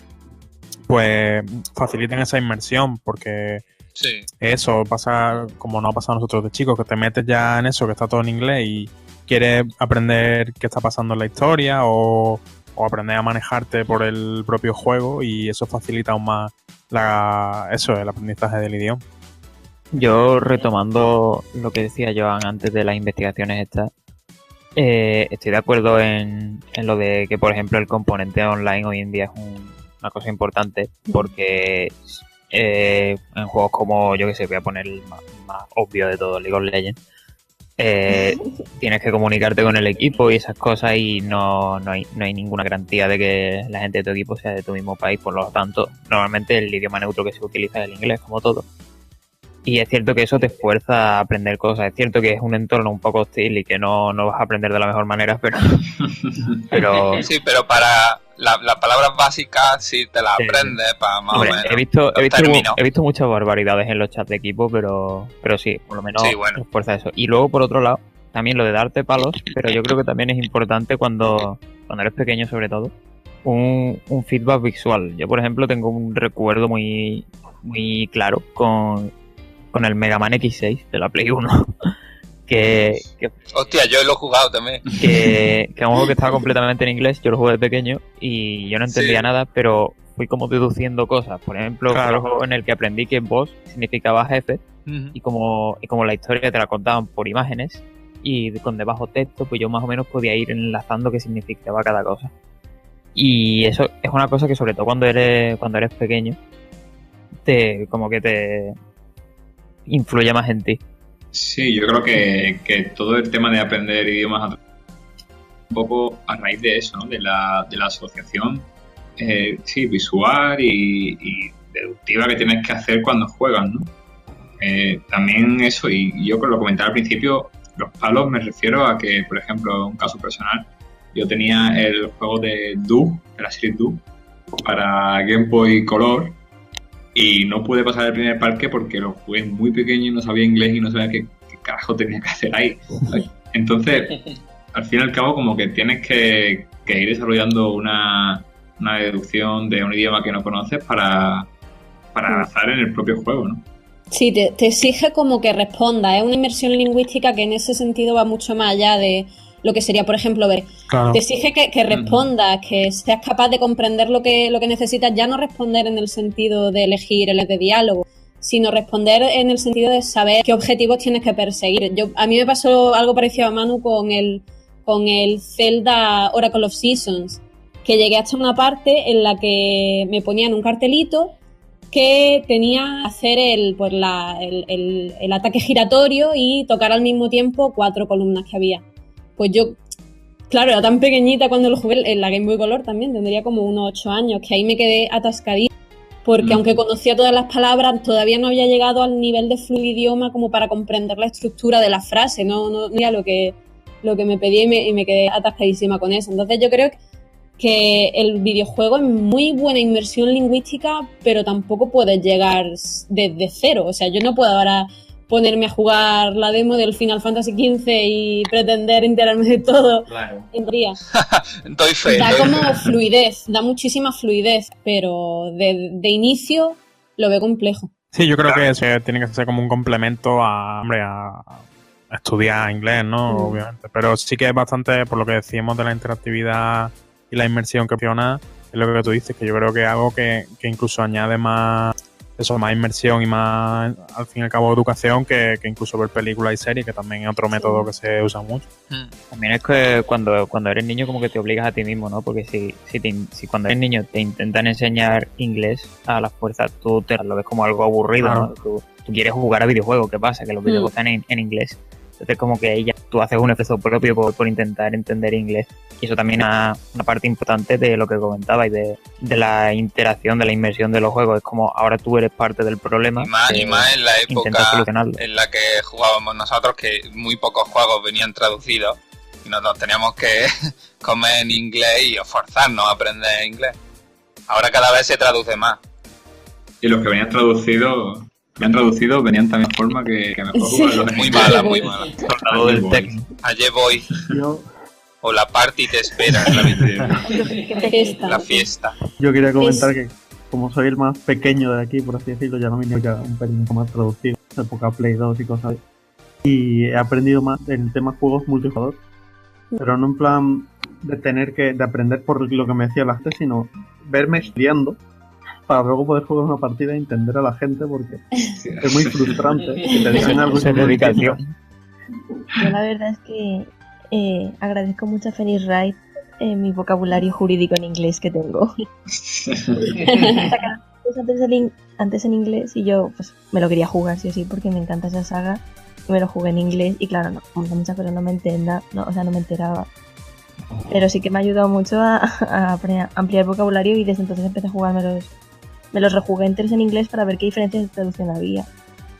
pues facilitan esa inmersión, porque sí, eso pasa como nos ha pasado a nosotros de chicos, que te metes ya en eso, que está todo en inglés y quieres aprender qué está pasando en la historia o aprender a manejarte por el propio juego, y eso facilita aún más el aprendizaje del idioma. Yo, retomando lo que decía Joan antes de las investigaciones estas, estoy de acuerdo en lo de que, por ejemplo, el componente online hoy en día es una cosa importante, porque en juegos como, yo que sé, voy a poner el más obvio de todo, League of Legends, tienes que comunicarte con el equipo y esas cosas, y no hay ninguna garantía de que la gente de tu equipo sea de tu mismo país. Por lo tanto, normalmente el idioma neutro que se utiliza es el inglés, como todo. Y es cierto que eso te fuerza a aprender cosas. Es cierto que es un entorno un poco hostil y que no vas a aprender de la mejor manera, pero sí, pero para las palabras básicas sí te las aprendes, para más o menos. He visto muchas barbaridades en los chats de equipo, pero sí, por lo menos te fuerza eso. Y luego, por otro lado, también lo de darte palos, pero yo creo que también es importante cuando eres pequeño, sobre todo, un feedback visual. Yo, por ejemplo, tengo un recuerdo muy, muy claro con el Mega Man X6 de la Play 1. que hostia, yo lo he jugado también. Que es un juego que estaba completamente en inglés. Yo lo jugué de pequeño y yo no entendía nada, pero fui como deduciendo cosas. Por ejemplo, fue un juego en el que aprendí que boss significaba jefe, y como la historia te la contaban por imágenes y con debajo texto, pues yo más o menos podía ir enlazando qué significaba cada cosa. Y eso es una cosa que, sobre todo cuando eres pequeño, te influye más en ti. Sí, yo creo que todo el tema de aprender idiomas un poco a raíz de eso, ¿no? De la asociación visual y deductiva que tienes que hacer cuando juegas, ¿no? También eso, y yo lo comentaba al principio, los palos me refiero a que, por ejemplo, en un caso personal, yo tenía el juego de Doom, de la serie Doom, para Game Boy Color, y no pude pasar el primer parque porque lo jugué muy pequeño y no sabía inglés y no sabía qué carajo tenía que hacer ahí. Entonces, al fin y al cabo, como que tienes que ir desarrollando una deducción de un idioma que no conoces para avanzar en el propio juego, ¿no? Sí, te exige como que responda. Es una inmersión lingüística que en ese sentido va mucho más allá de lo que sería, por ejemplo, ver. Claro. Te exige que respondas, que seas capaz de comprender lo que necesitas, ya no responder en el sentido de elegir el de diálogo, sino responder en el sentido de saber qué objetivos tienes que perseguir. A mí me pasó algo parecido a Manu con el Zelda Oracle of Seasons, que llegué hasta una parte en la que me ponían un cartelito que tenía que hacer el ataque giratorio y tocar al mismo tiempo 4 columnas que había. Pues yo, claro, era tan pequeñita cuando lo jugué en la Game Boy Color también, tendría como unos 8 años, que ahí me quedé atascadita, porque aunque conocía todas las palabras, todavía no había llegado al nivel de fluidioma como para comprender la estructura de la frase, no era lo que me pedía y me quedé atascadísima con eso. Entonces yo creo que el videojuego es muy buena inmersión lingüística, pero tampoco puedes llegar desde cero. O sea, yo no puedo ahora ponerme a jugar la demo del Final Fantasy XV y pretender enterarme de todo. Claro. En teoría. Doy fe. Da como fluidez, da muchísima fluidez, pero de inicio lo veo complejo. Sí, yo creo que tiene que ser como un complemento a estudiar inglés, ¿no? Obviamente. Pero sí que es bastante, por lo que decíamos de la interactividad y la inmersión que funciona, es lo que tú dices, que yo creo que es algo que incluso añade más inmersión y más, al fin y al cabo, educación que incluso ver películas y series, que también es otro método que se usa mucho. También es que cuando eres niño como que te obligas a ti mismo, ¿no? Porque si cuando eres niño te intentan enseñar inglés a las fuerzas, tú te lo ves como algo aburrido, claro, ¿no? Tú quieres jugar a videojuegos, ¿qué pasa? Que los videojuegos están en inglés. Entonces como que tú haces un esfuerzo propio por intentar entender inglés. Y eso también es una parte importante de lo que comentabais, de la interacción, de la inmersión de los juegos. Es como ahora tú eres parte del problema. Y más en la época en la que jugábamos nosotros, que muy pocos juegos venían traducidos y nos teníamos que comer en inglés y forzarnos a aprender inglés. Ahora cada vez se traduce más. Y los que venían traducidos venían también de forma que mejor jugarlos. Muy mala. Ayer voy. O la party te espera en la fiesta. Yo quería comentar que como soy el más pequeño de aquí, por así decirlo, ya no me ya un pelín más traducido, época Play 2 y cosas así. Y he aprendido más en temas juegos multijugador, pero no en plan de aprender por lo que me decía la gente, sino verme estudiando para luego poder jugar una partida e entender a la gente, porque es muy frustrante que te digan algo sin dedicación. Yo la verdad es que agradezco mucho a Phoenix Wright mi vocabulario jurídico en inglés que tengo. Antes en inglés y yo pues me lo quería jugar sí o sí porque me encanta esa saga y me lo jugué en inglés y claro, muchas cosas no me enteraba. Pero sí que me ha ayudado mucho a ampliar vocabulario y desde entonces empecé a jugarme los rejugué enteros en inglés para ver qué diferencias de traducción había.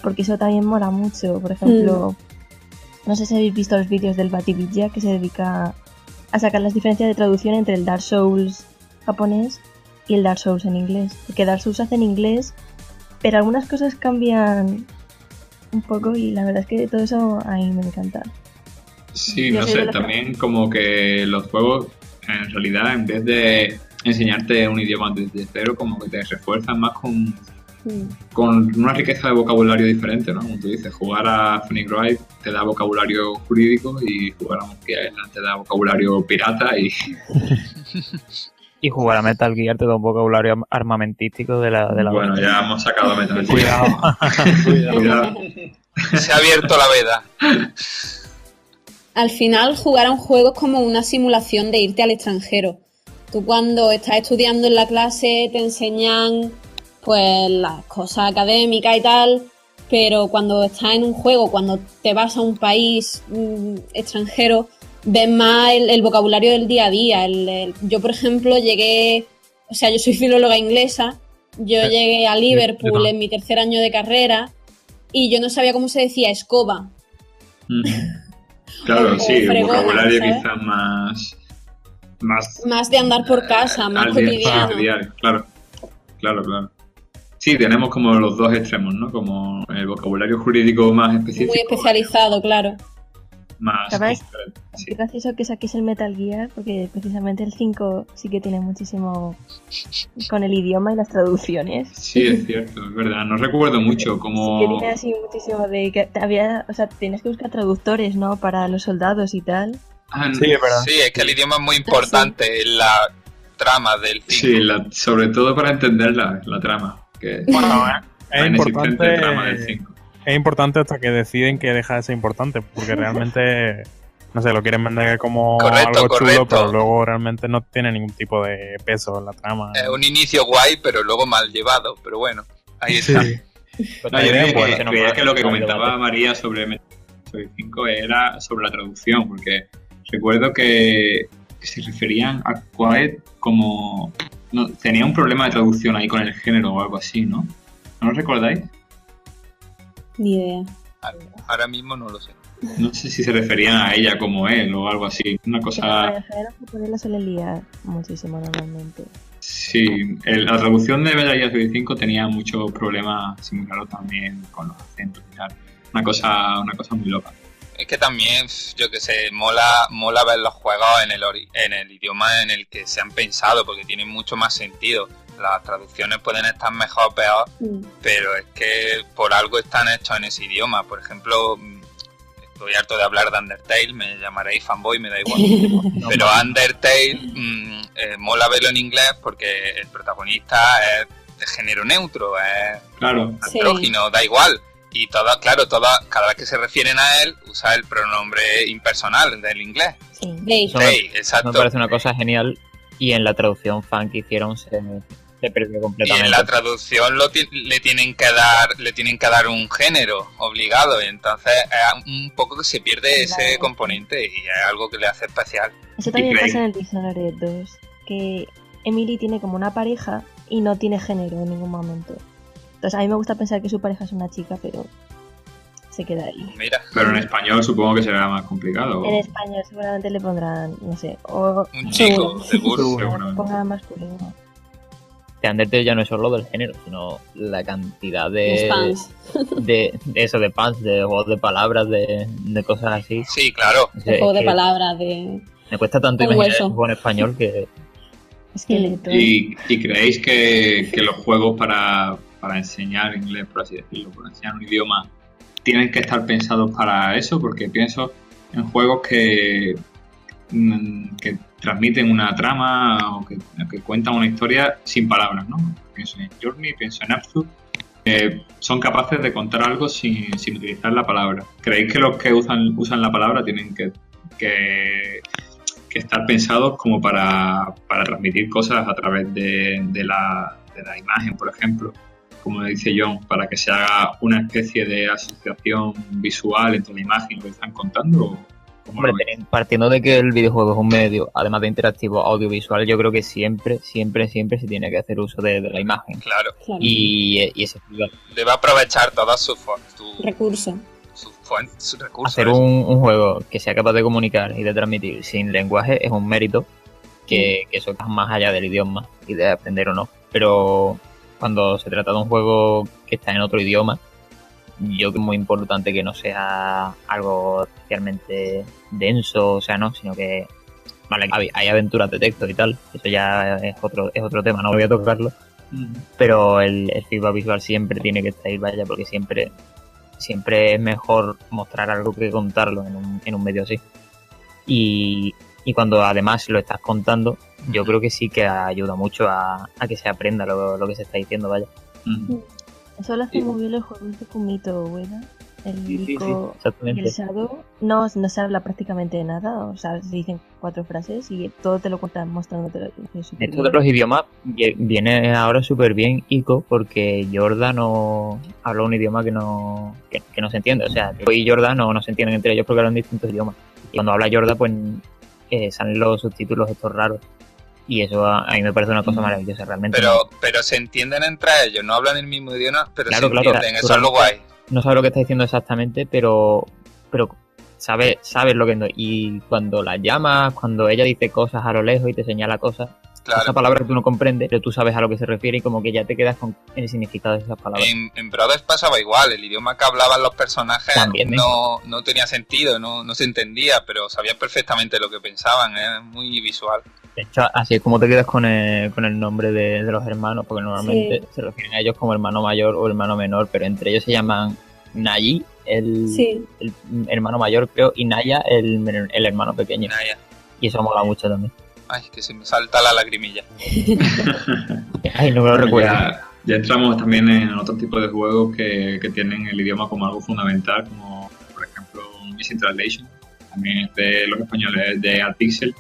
Porque eso también mola mucho. Por ejemplo, no sé si habéis visto los vídeos del Batibilla que se dedica a sacar las diferencias de traducción entre el Dark Souls japonés y el Dark Souls en inglés. Porque Dark Souls hace en inglés, pero algunas cosas cambian un poco y la verdad es que todo eso a mí me encanta. Sí, no sé, también como que los juegos en realidad en vez de enseñarte un idioma desde cero, como que te refuerzan más con una riqueza de vocabulario diferente, ¿no? Como tú dices, jugar a Phoenix Wright te da vocabulario jurídico y jugar a Monkey Island te da vocabulario pirata y... Y jugar a Metal Gear te da un vocabulario armamentístico de la Bueno, ya hemos sacado Metal Gear. Cuidado. Se ha abierto la veda. Al final, jugar a un juego es como una simulación de irte al extranjero. Tú cuando estás estudiando en la clase te enseñan pues las cosas académicas y tal, pero cuando estás en un juego, cuando te vas a un país extranjero, ves más el vocabulario del día a día. Yo, por ejemplo, yo soy filóloga inglesa, yo llegué a Liverpool en mi tercer año de carrera y yo no sabía cómo se decía escoba. Claro, sí, fregona, el vocabulario ¿sabes? quizás más de andar por casa, más cotidiano. Claro. Sí, tenemos como los dos extremos, ¿no? Como el vocabulario jurídico más específico. Muy especializado, claro. Más ¿sabes? Sí. Es gracioso que saquéis el Metal Gear, porque precisamente el 5 sí que tiene muchísimo con el idioma y las traducciones. Sí, es cierto, es verdad. No recuerdo mucho cómo... Sí que tiene así muchísimo de que tienes que buscar traductores, ¿no? Para los soldados y tal. Sí, es verdad. Sí, es que el idioma es muy importante en la trama del 5. Sí, sobre todo para entender la trama. Que es importante. Trama del 5. Es importante hasta que deciden que deja de ser importante, porque realmente, no sé, lo quieren vender como algo chulo, pero luego realmente no tiene ningún tipo de peso en la trama. Es un inicio guay, pero luego mal llevado, pero bueno, ahí está. Yo creía que lo que comentaba María sobre Metal 5 era sobre la traducción, porque recuerdo que se referían a Quiet como... No, tenía un problema de traducción ahí con el género o algo así, ¿no? ¿No lo recordáis? Ni idea. Ahora mismo no lo sé. No sé si se referían a ella como él o algo así. Una cosa... El género japonés la suele liar muchísimo normalmente. Sí, la traducción de Metal Gear Solid 5 tenía muchos problemas similares también con los acentos y tal. Una cosa muy loca. Es que también, yo que sé, mola ver los juegos en el idioma en el que se han pensado, porque tienen mucho más sentido. Las traducciones pueden estar mejor o peor, pero es que por algo están hechos en ese idioma. Por ejemplo, estoy harto de hablar de Undertale, me llamaréis fanboy, me da igual. Pero Undertale mola verlo en inglés porque el protagonista es de género neutro, es andrógino, da igual. Y cada vez que se refieren a él, usa el pronombre impersonal del inglés. Sí, exacto. Me parece una cosa genial. Y en la traducción fan que hicieron se perdió completamente. Y en la traducción le tienen que dar un género obligado. Y entonces es un poco que se pierde ese componente y es algo que le hace especial. Eso también pasa en el Dishonored 2. Que Emily tiene como una pareja y no tiene género en ningún momento. Entonces a mí me gusta pensar que su pareja es una chica, pero se queda ahí. Mira. Pero en español supongo que será más complicado. En español seguramente le pondrán, no sé, o un chico, seguro. Ponga masculino. The Undertale ya no es solo del género, sino la cantidad de fans. de fans, de juegos de palabras, de cosas así. Sí, claro. De juegos de palabras, de... Me cuesta tanto un imaginar hueso. el juego en español que... Esqueleto. ¿Y creéis que los juegos para enseñar inglés, por así decirlo, para enseñar un idioma, tienen que estar pensados para eso? Porque pienso en juegos que transmiten una trama o que cuentan una historia sin palabras, ¿no? Pienso en Journey, pienso en Abzu, son capaces de contar algo sin utilizar la palabra. ¿Creéis que los que usan la palabra tienen que estar pensados como para transmitir cosas a través de la imagen, por ejemplo? Como dice John, para que se haga una especie de asociación visual entre la imagen y lo que están contando. Hombre, partiendo de que el videojuego es un medio, además de interactivo, audiovisual, yo creo que siempre se tiene que hacer uso de la imagen. Claro. Y ese debe aprovechar todos sus recursos. Sus recursos. Hacer un juego que sea capaz de comunicar y de transmitir sin lenguaje es un mérito que eso es más allá del idioma y de aprender o no. Pero cuando se trata de un juego que está en otro idioma, yo creo que es muy importante que no sea algo especialmente denso, o sea, no, sino que vale, hay aventuras de texto y tal, eso ya es otro tema, no voy a tocarlo, pero el feedback visual siempre tiene que estar ahí, vaya, porque siempre es mejor mostrar algo que contarlo en un medio así. Y cuando además lo estás contando, yo creo que sí que ayuda mucho a que se aprenda lo que se está diciendo, vaya. Eso lo hace muy bien los juegos de Fumito, ¿verdad? El Ico y el Shadow no se habla prácticamente de nada, o sea, se dicen 4 frases y todo te lo cuentan mostrándotelo. Esto de los idiomas viene ahora súper bien Ico, porque Yorda no habla un idioma que no se entiende, o sea, Ico y Yorda no se entienden entre ellos porque hablan distintos idiomas. Y cuando habla Yorda, pues salen los subtítulos estos raros. Y eso a mí me parece una cosa maravillosa, realmente. Pero se entienden entre ellos, no hablan el mismo idioma, pero claro, se entienden, eso es lo guay. No sabe lo que está diciendo exactamente, pero sabes lo que no. Y cuando la llamas, cuando ella dice cosas a lo lejos y te señala cosas, claro, esa palabra tú no comprendes, pero tú sabes a lo que se refiere y como que ya te quedas con el significado de esas palabras. En Brothers pasaba igual, el idioma que hablaban los personajes también, no tenía sentido, no se entendía, pero sabían perfectamente lo que pensaban, es muy visual. De hecho, así es como te quedas con el nombre de los hermanos, porque normalmente se refieren a ellos como hermano mayor o hermano menor, pero entre ellos se llaman Nayi, el hermano mayor, creo, y Naya, el hermano pequeño. Naya. Y eso mola mucho también. Ay, que se me salta la lagrimilla. Ay, no me lo recuerdo. Ya entramos también en otro tipo de juegos que tienen el idioma como algo fundamental, como por ejemplo Missing Translation, también es de los españoles de Alpixel,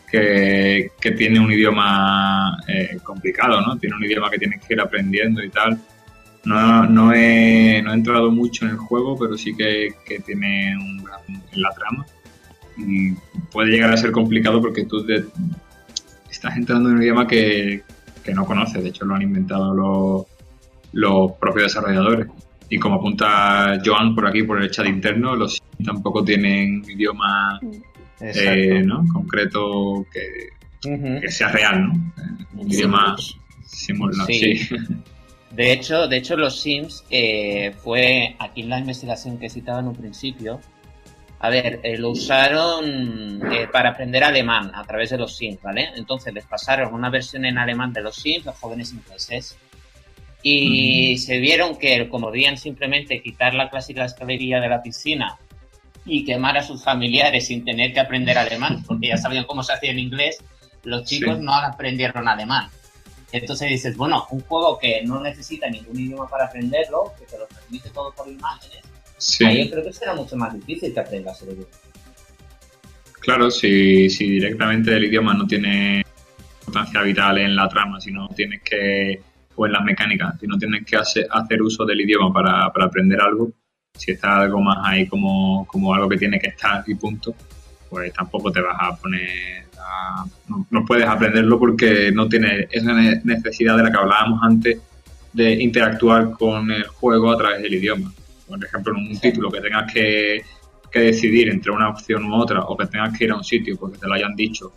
que tiene un idioma complicado, ¿no? Tiene un idioma que tienes que ir aprendiendo y tal. No he entrado mucho en el juego, pero sí que tiene un gran en la trama. Y puede llegar a ser complicado porque tú estás entrando en un idioma que no conoces. De hecho, lo han inventado los propios desarrolladores. Y como apunta Joan por aquí, por el chat interno, los Sims tampoco tienen un idioma ¿no? concreto que sea real, ¿no? Un idioma simulado. Sí. De hecho, los Sims fue aquí en la investigación que citaba en un principio. A ver, lo usaron para aprender alemán a través de los Sims, ¿vale? Entonces les pasaron una versión en alemán de los Sims, los jóvenes ingleses, y se vieron que como podían simplemente quitar la clásica escalería de la piscina y quemar a sus familiares sin tener que aprender alemán, porque ya sabían cómo se hacía en inglés, los chicos no aprendieron alemán. Entonces dices, bueno, un juego que no necesita ningún idioma para aprenderlo, que te lo transmite todo por imágenes, ahí yo creo que será mucho más difícil que aprendas el idioma. Claro, si directamente el idioma no tiene importancia vital en la trama, o en las mecánicas, si no tienes que hacer uso del idioma para aprender algo, si está algo más ahí como algo que tiene que estar y punto, pues tampoco te vas a poner no puedes aprenderlo porque no tienes esa necesidad de la que hablábamos antes de interactuar con el juego a través del idioma. por ejemplo, en un título que tengas que decidir entre una opción u otra, o que tengas que ir a un sitio porque te lo hayan dicho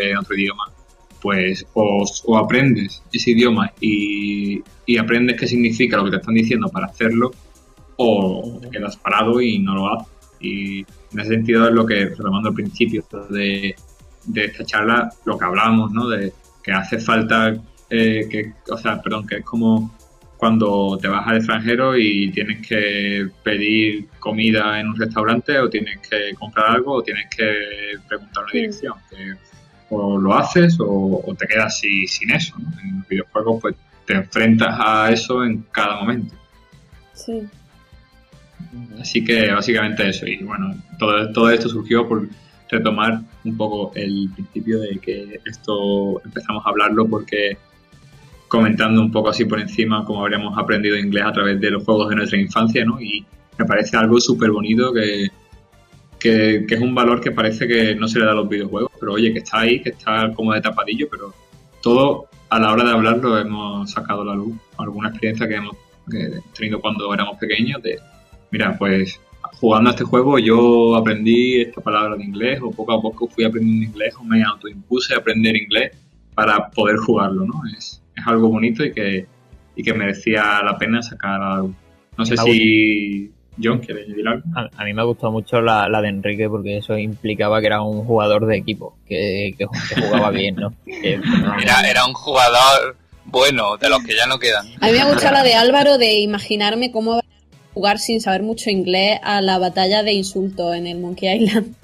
en otro idioma, pues o aprendes ese idioma y aprendes qué significa lo que te están diciendo para hacerlo, o te quedas parado y no lo haces. Y en ese sentido es lo que, retomando al principio de esta charla, lo que hablábamos, ¿no? De que hace falta que es como cuando te vas al extranjero y tienes que pedir comida en un restaurante, o tienes que comprar algo, o tienes que preguntar una dirección. Que o lo haces o te quedas sin eso, ¿no? En los videojuegos pues te enfrentas a eso en cada momento. Sí. Así que básicamente eso. Y bueno, todo esto surgió por retomar un poco el principio de que esto empezamos a hablarlo, porque comentando un poco así por encima cómo habríamos aprendido inglés a través de los juegos de nuestra infancia, ¿no? Y me parece algo súper bonito que es un valor que parece que no se le da a los videojuegos, pero oye, que está ahí, que está como de tapadillo, pero todo a la hora de hablarlo hemos sacado a la luz. Alguna experiencia que hemos tenido cuando éramos pequeños de, mira, pues jugando a este juego yo aprendí esta palabra de inglés, o poco a poco fui aprendiendo inglés, o me autoimpuse a aprender inglés para poder jugarlo, ¿no? Es algo bonito y que merecía la pena sacar a la luz. No sé si John quiere añadir algo. A mí me gustó mucho la de Enrique, porque eso implicaba que era un jugador de equipo, que jugaba bien, ¿no? Era un jugador bueno, de los que ya no quedan. A mí me ha gustado la de Álvaro, de imaginarme cómo jugar sin saber mucho inglés a la batalla de insultos en el Monkey Island.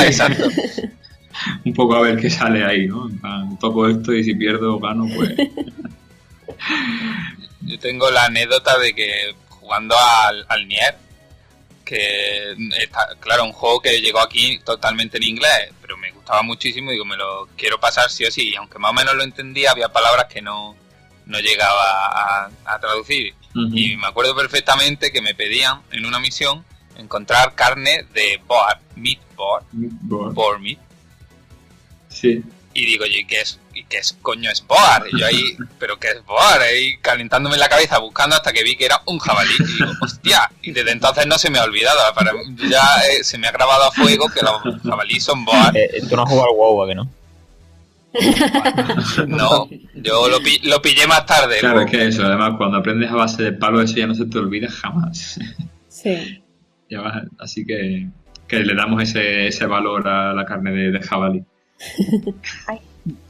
Exacto. Un poco a ver qué sale ahí, ¿no? Toco esto y si pierdo o gano, pues... Yo tengo la anécdota de que jugando al Nier, que está, claro, un juego que llegó aquí totalmente en inglés, pero me gustaba muchísimo y digo, me lo quiero pasar sí o sí, y aunque más o menos lo entendía, había palabras que no llegaba a traducir. Uh-huh. Y me acuerdo perfectamente que me pedían en una misión encontrar carne de boar, boar meat. Sí. Y digo, ¿y qué es coño es boar? Y yo ahí, ¿pero qué es boar? Ahí calentándome la cabeza buscando hasta que vi que era un jabalí. Y digo, hostia, y desde entonces no se me ha olvidado. Ya se me ha grabado a fuego que los jabalíes son boar. Tú no has jugado al WoW, ¿que no? No, yo lo pillé más tarde. Claro, es que eso, además, cuando aprendes a base de palo, eso ya no se te olvida jamás. Sí. Así que le damos ese valor a la carne de jabalí. Ay,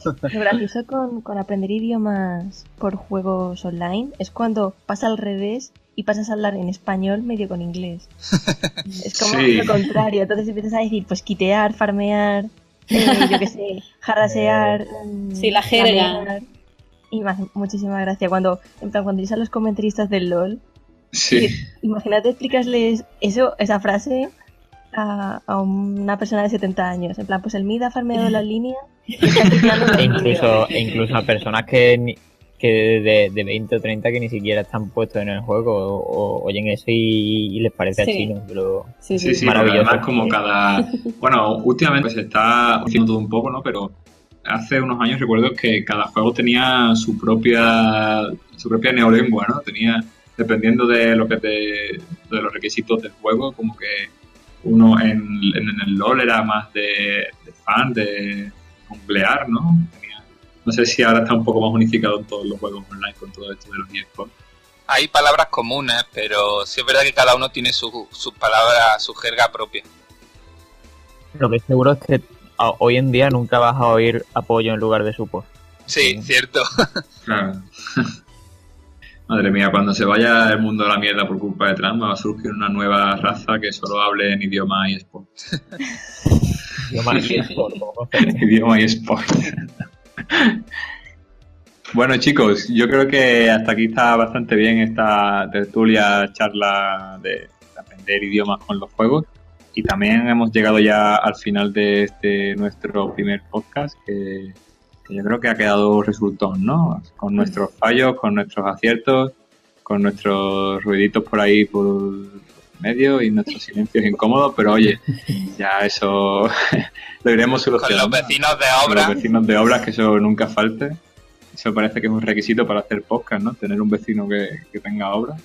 lo gracioso con aprender idiomas por juegos online es cuando pasa al revés y pasas a hablar en español medio con inglés. Es como lo contrario. Entonces empiezas a decir, pues quitear, farmear, yo qué sé, jarrasear. Sí, la jerga. Y me hace muchísima gracia cuando dices a los comentaristas del LOL. Sí. Imagínate explicarles esa frase a una persona de 70 años. En plan, pues el mid ha farmeado la línea. E incluso a personas que de 20 o 30 que ni siquiera están puestos en el juego o oyen eso y les parece a chino, pero sí, maravilloso. Además, como bueno, últimamente se está haciendo todo un poco, ¿no? Pero hace unos años recuerdo que cada juego tenía su propia neolengua, ¿no? Tenía, dependiendo de de los requisitos del juego, como que uno en el LoL era más de fan, de nuclear, ¿no? No sé si ahora está un poco más unificado en todos los juegos online con todo esto de los eSports. Hay palabras comunes, pero sí es verdad que cada uno tiene su palabra, su jerga propia. Lo que seguro es que hoy en día nunca vas a oír apoyo en lugar de support. Sí, cierto. Claro. Madre mía, cuando se vaya el mundo a la mierda por culpa de Trump, va a surgir una nueva raza que solo hable en idioma y sport. Idioma y sport. Bueno, chicos, yo creo que hasta aquí está bastante bien esta tertulia, charla de aprender idiomas con los juegos. Y también hemos llegado ya al final de nuestro primer podcast, que yo creo que ha quedado resultón, ¿no? Con nuestros fallos, con nuestros aciertos, con nuestros ruiditos por ahí por medio y nuestros silencios incómodos, pero oye, ya eso lo iremos solucionando. Con los vecinos de obra. Con los vecinos de obra, que eso nunca falte. Eso parece que es un requisito para hacer podcast, ¿no? Tener un vecino que tenga obra.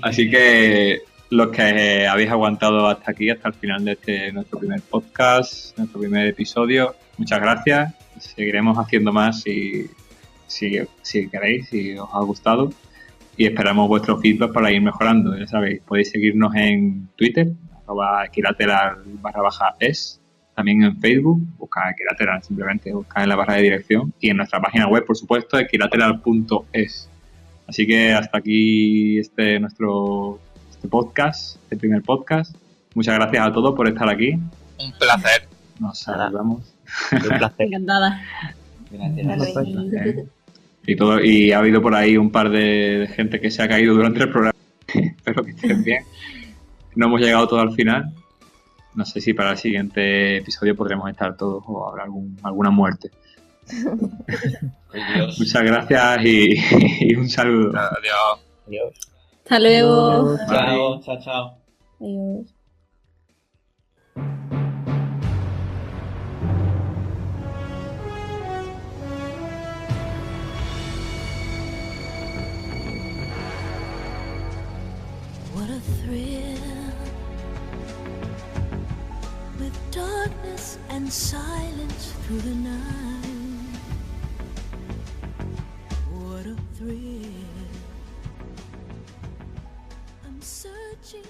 Así que los que habéis aguantado hasta aquí, hasta el final de nuestro primer podcast, nuestro primer episodio, muchas gracias. Seguiremos haciendo más si queréis, si os ha gustado. Y esperamos vuestro feedback para ir mejorando. Ya sabéis, podéis seguirnos en Twitter, @equilateral_es. También en Facebook, buscad Equilateral, simplemente buscad en la barra de dirección. Y en nuestra página web, por supuesto, equilateral.es. Así que hasta aquí este podcast, este primer podcast. Muchas gracias a todos por estar aquí. Un placer. Nos saludamos. Un placer. Encantada. Gracias. Y ha habido por ahí un par de gente que se ha caído durante el programa. Espero que estén bien. No hemos llegado todo al final. No sé si para el siguiente episodio podremos estar todos o habrá alguna muerte. Muchas gracias y un saludo. Adiós. Adiós. Hasta luego. Chao, chao, chao. Adiós. What a thrill, with darkness and silence through the night. What a thrill, I'm searching